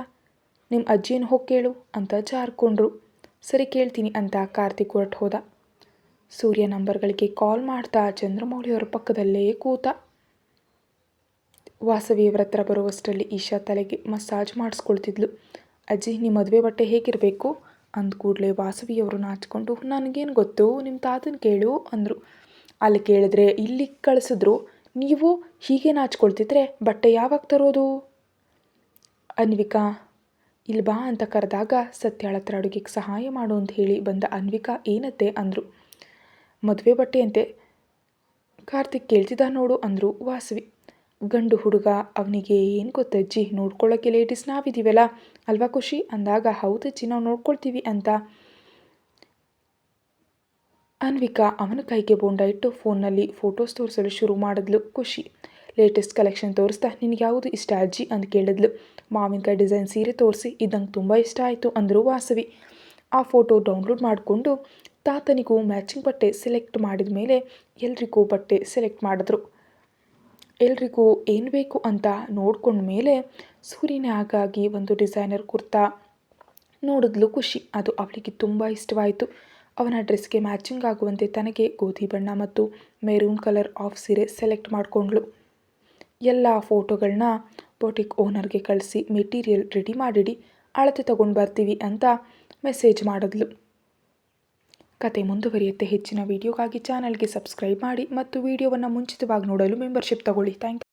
ನಿಮ್ಮ ಅಜ್ಜಿಯನ್ನು ಹೋಗಿ ಕೇಳು ಅಂತ ಜಾರ್ಕೊಂಡ್ರು. ಸರಿ ಕೇಳ್ತೀನಿ ಅಂತ ಕಾರ್ತಿಕ್ ಹೊರಟು ಹೋದ. ಸೂರ್ಯ ನಂಬರ್ಗಳಿಗೆ ಕಾಲ್ ಮಾಡ್ತಾ ಚಂದ್ರಮೌಳಿಯವರ ಪಕ್ಕದಲ್ಲೇ ಕೂತ. ವಾಸವಿಯವರ ಹತ್ರ ಬರುವಷ್ಟರಲ್ಲಿ ಈಶಾ ತಲೆಗೆ ಮಸಾಜ್ ಮಾಡಿಸ್ಕೊಳ್ತಿದ್ಲು. ಅಜ್ಜಿ, ನಿಮ್ಮ ಮದುವೆ ಬಟ್ಟೆ ಹೇಗಿರಬೇಕು ಅಂದ ಕೂಡಲೇ ವಾಸವಿಯವರು ನಾಚಿಕೊಂಡು, ನನಗೇನು ಗೊತ್ತು, ನಿಮ್ಮ ತಾತನ ಕೇಳು ಅಂದರು. ಅಲ್ಲಿ ಕೇಳಿದ್ರೆ ಇಲ್ಲಿ ಕಳಿಸಿದ್ರು, ನೀವು ಹೀಗೆ ನಾಚ್ಕೊಳ್ತಿದ್ರೆ ಬಟ್ಟೆ ಯಾವಾಗ ತರೋದು? ಅನ್ವಿಕಾ ಇಲ್ಲಿ ಬಾ ಅಂತ ಕರೆದಾಗ ಸತ್ಯಾಳ ಹತ್ರ ಅಡುಗೆಗೆ ಸಹಾಯ ಮಾಡು ಅಂತ ಹೇಳಿ ಬಂದ ಅನ್ವಿಕಾ ಏನತ್ತೆ ಅಂದರು. ಮದುವೆ ಬಟ್ಟೆ ಅಂತೆ, ಕಾರ್ತಿಕ್ ಕೇಳ್ತಿದ್ದ ನೋಡು ಅಂದರು ವಾಸವಿ. ಗಂಡು ಹುಡುಗ, ಅವನಿಗೆ ಏನು ಗೊತ್ತಜ್ಜಿ, ನೋಡ್ಕೊಳ್ಳೋಕ್ಕೆ ಲೇಡೀಸ್ ನಾವಿದ್ದೀವಲ್ಲ ಅಲ್ವಾ ಖುಷಿ ಅಂದಾಗ, ಹೌದಜ್ಜಿ ನಾವು ನೋಡ್ಕೊಳ್ತೀವಿ ಅಂತ ಅನ್ವಿಕಾ ಅವನ ಕೈಗೆ ಬೋಂಡ ಇಟ್ಟು ಫೋನ್ನಲ್ಲಿ ಫೋಟೋಸ್ ತೋರಿಸಲು ಶುರು ಮಾಡಿದ್ಲು ಖುಷಿ. ಲೇಟೆಸ್ಟ್ ಕಲೆಕ್ಷನ್ ತೋರಿಸ್ತಾ, ನಿನಗೆ ಯಾವುದು ಇಷ್ಟ ಅಜ್ಜಿ ಅಂತ ಕೇಳಿದ್ಲು. ಮಾವಿನಕಾಯಿ ಡಿಸೈನ್ ಸೀರೆ ತೋರಿಸಿ, ಇದು ನಂಗೆ ತುಂಬ ಇಷ್ಟ ಆಯಿತು ಅಂದರು ವಾಸವಿ. ಆ ಫೋಟೋ ಡೌನ್ಲೋಡ್ ಮಾಡಿಕೊಂಡು ತಾತನಿಗೂ ಮ್ಯಾಚಿಂಗ್ ಬಟ್ಟೆ ಸೆಲೆಕ್ಟ್ ಮಾಡಿದ ಮೇಲೆ ಎಲ್ರಿಗೂ ಬಟ್ಟೆ ಸೆಲೆಕ್ಟ್ ಮಾಡಿದ್ರು. ಎಲ್ರಿಗೂ ಏನು ಬೇಕು ಅಂತ ನೋಡ್ಕೊಂಡ ಮೇಲೆ ಸೂರ್ಯನೇ ಆಗಾಗಿ ಒಂದು ಡಿಸೈನರ್ ಕುರ್ತಾ ನೋಡಿದ್ಲು ಖುಷಿ. ಅದು ಅವಳಿಗೆ ತುಂಬ ಇಷ್ಟವಾಯಿತು. ಅವನ ಡ್ರೆಸ್ಗೆ ಮ್ಯಾಚಿಂಗ್ ಆಗುವಂತೆ ತನಗೆ ಗೋಧಿ ಬಣ್ಣ ಮತ್ತು ಮೆರೂನ್ ಕಲರ್ ಆಫ್ ಸೀರೆ ಸೆಲೆಕ್ಟ್ ಮಾಡಿಕೊಂಡ್ಳು. ಎಲ್ಲ ಫೋಟೋಗಳನ್ನ ಬೊಟಿಕ್ ಓನರ್ಗೆ ಕಳಿಸಿ ಮೆಟೀರಿಯಲ್ ರೆಡಿ ಮಾಡಿಡಿ, ಅಳತೆ ತಗೊಂಡು ಬರ್ತೀವಿ ಅಂತ ಮೆಸೇಜ್ ಮಾಡಿದ್ಲು. ಕತೆ ಮುಂದುವರಿಯುತ್ತೆ. ಹೆಚ್ಚಿನ ವಿಡಿಯೋಗಾಗಿ ಚಾನಲ್ಗೆ ಸಬ್ಸ್ಕ್ರೈಬ್ ಮಾಡಿ ಮತ್ತು ವಿಡಿಯೋವನ್ನು ಮುಂಚಿತವಾಗಿ ನೋಡಲು ಮೆಂಬರ್ಶಿಪ್ ತಗೊಳ್ಳಿ. Thank you.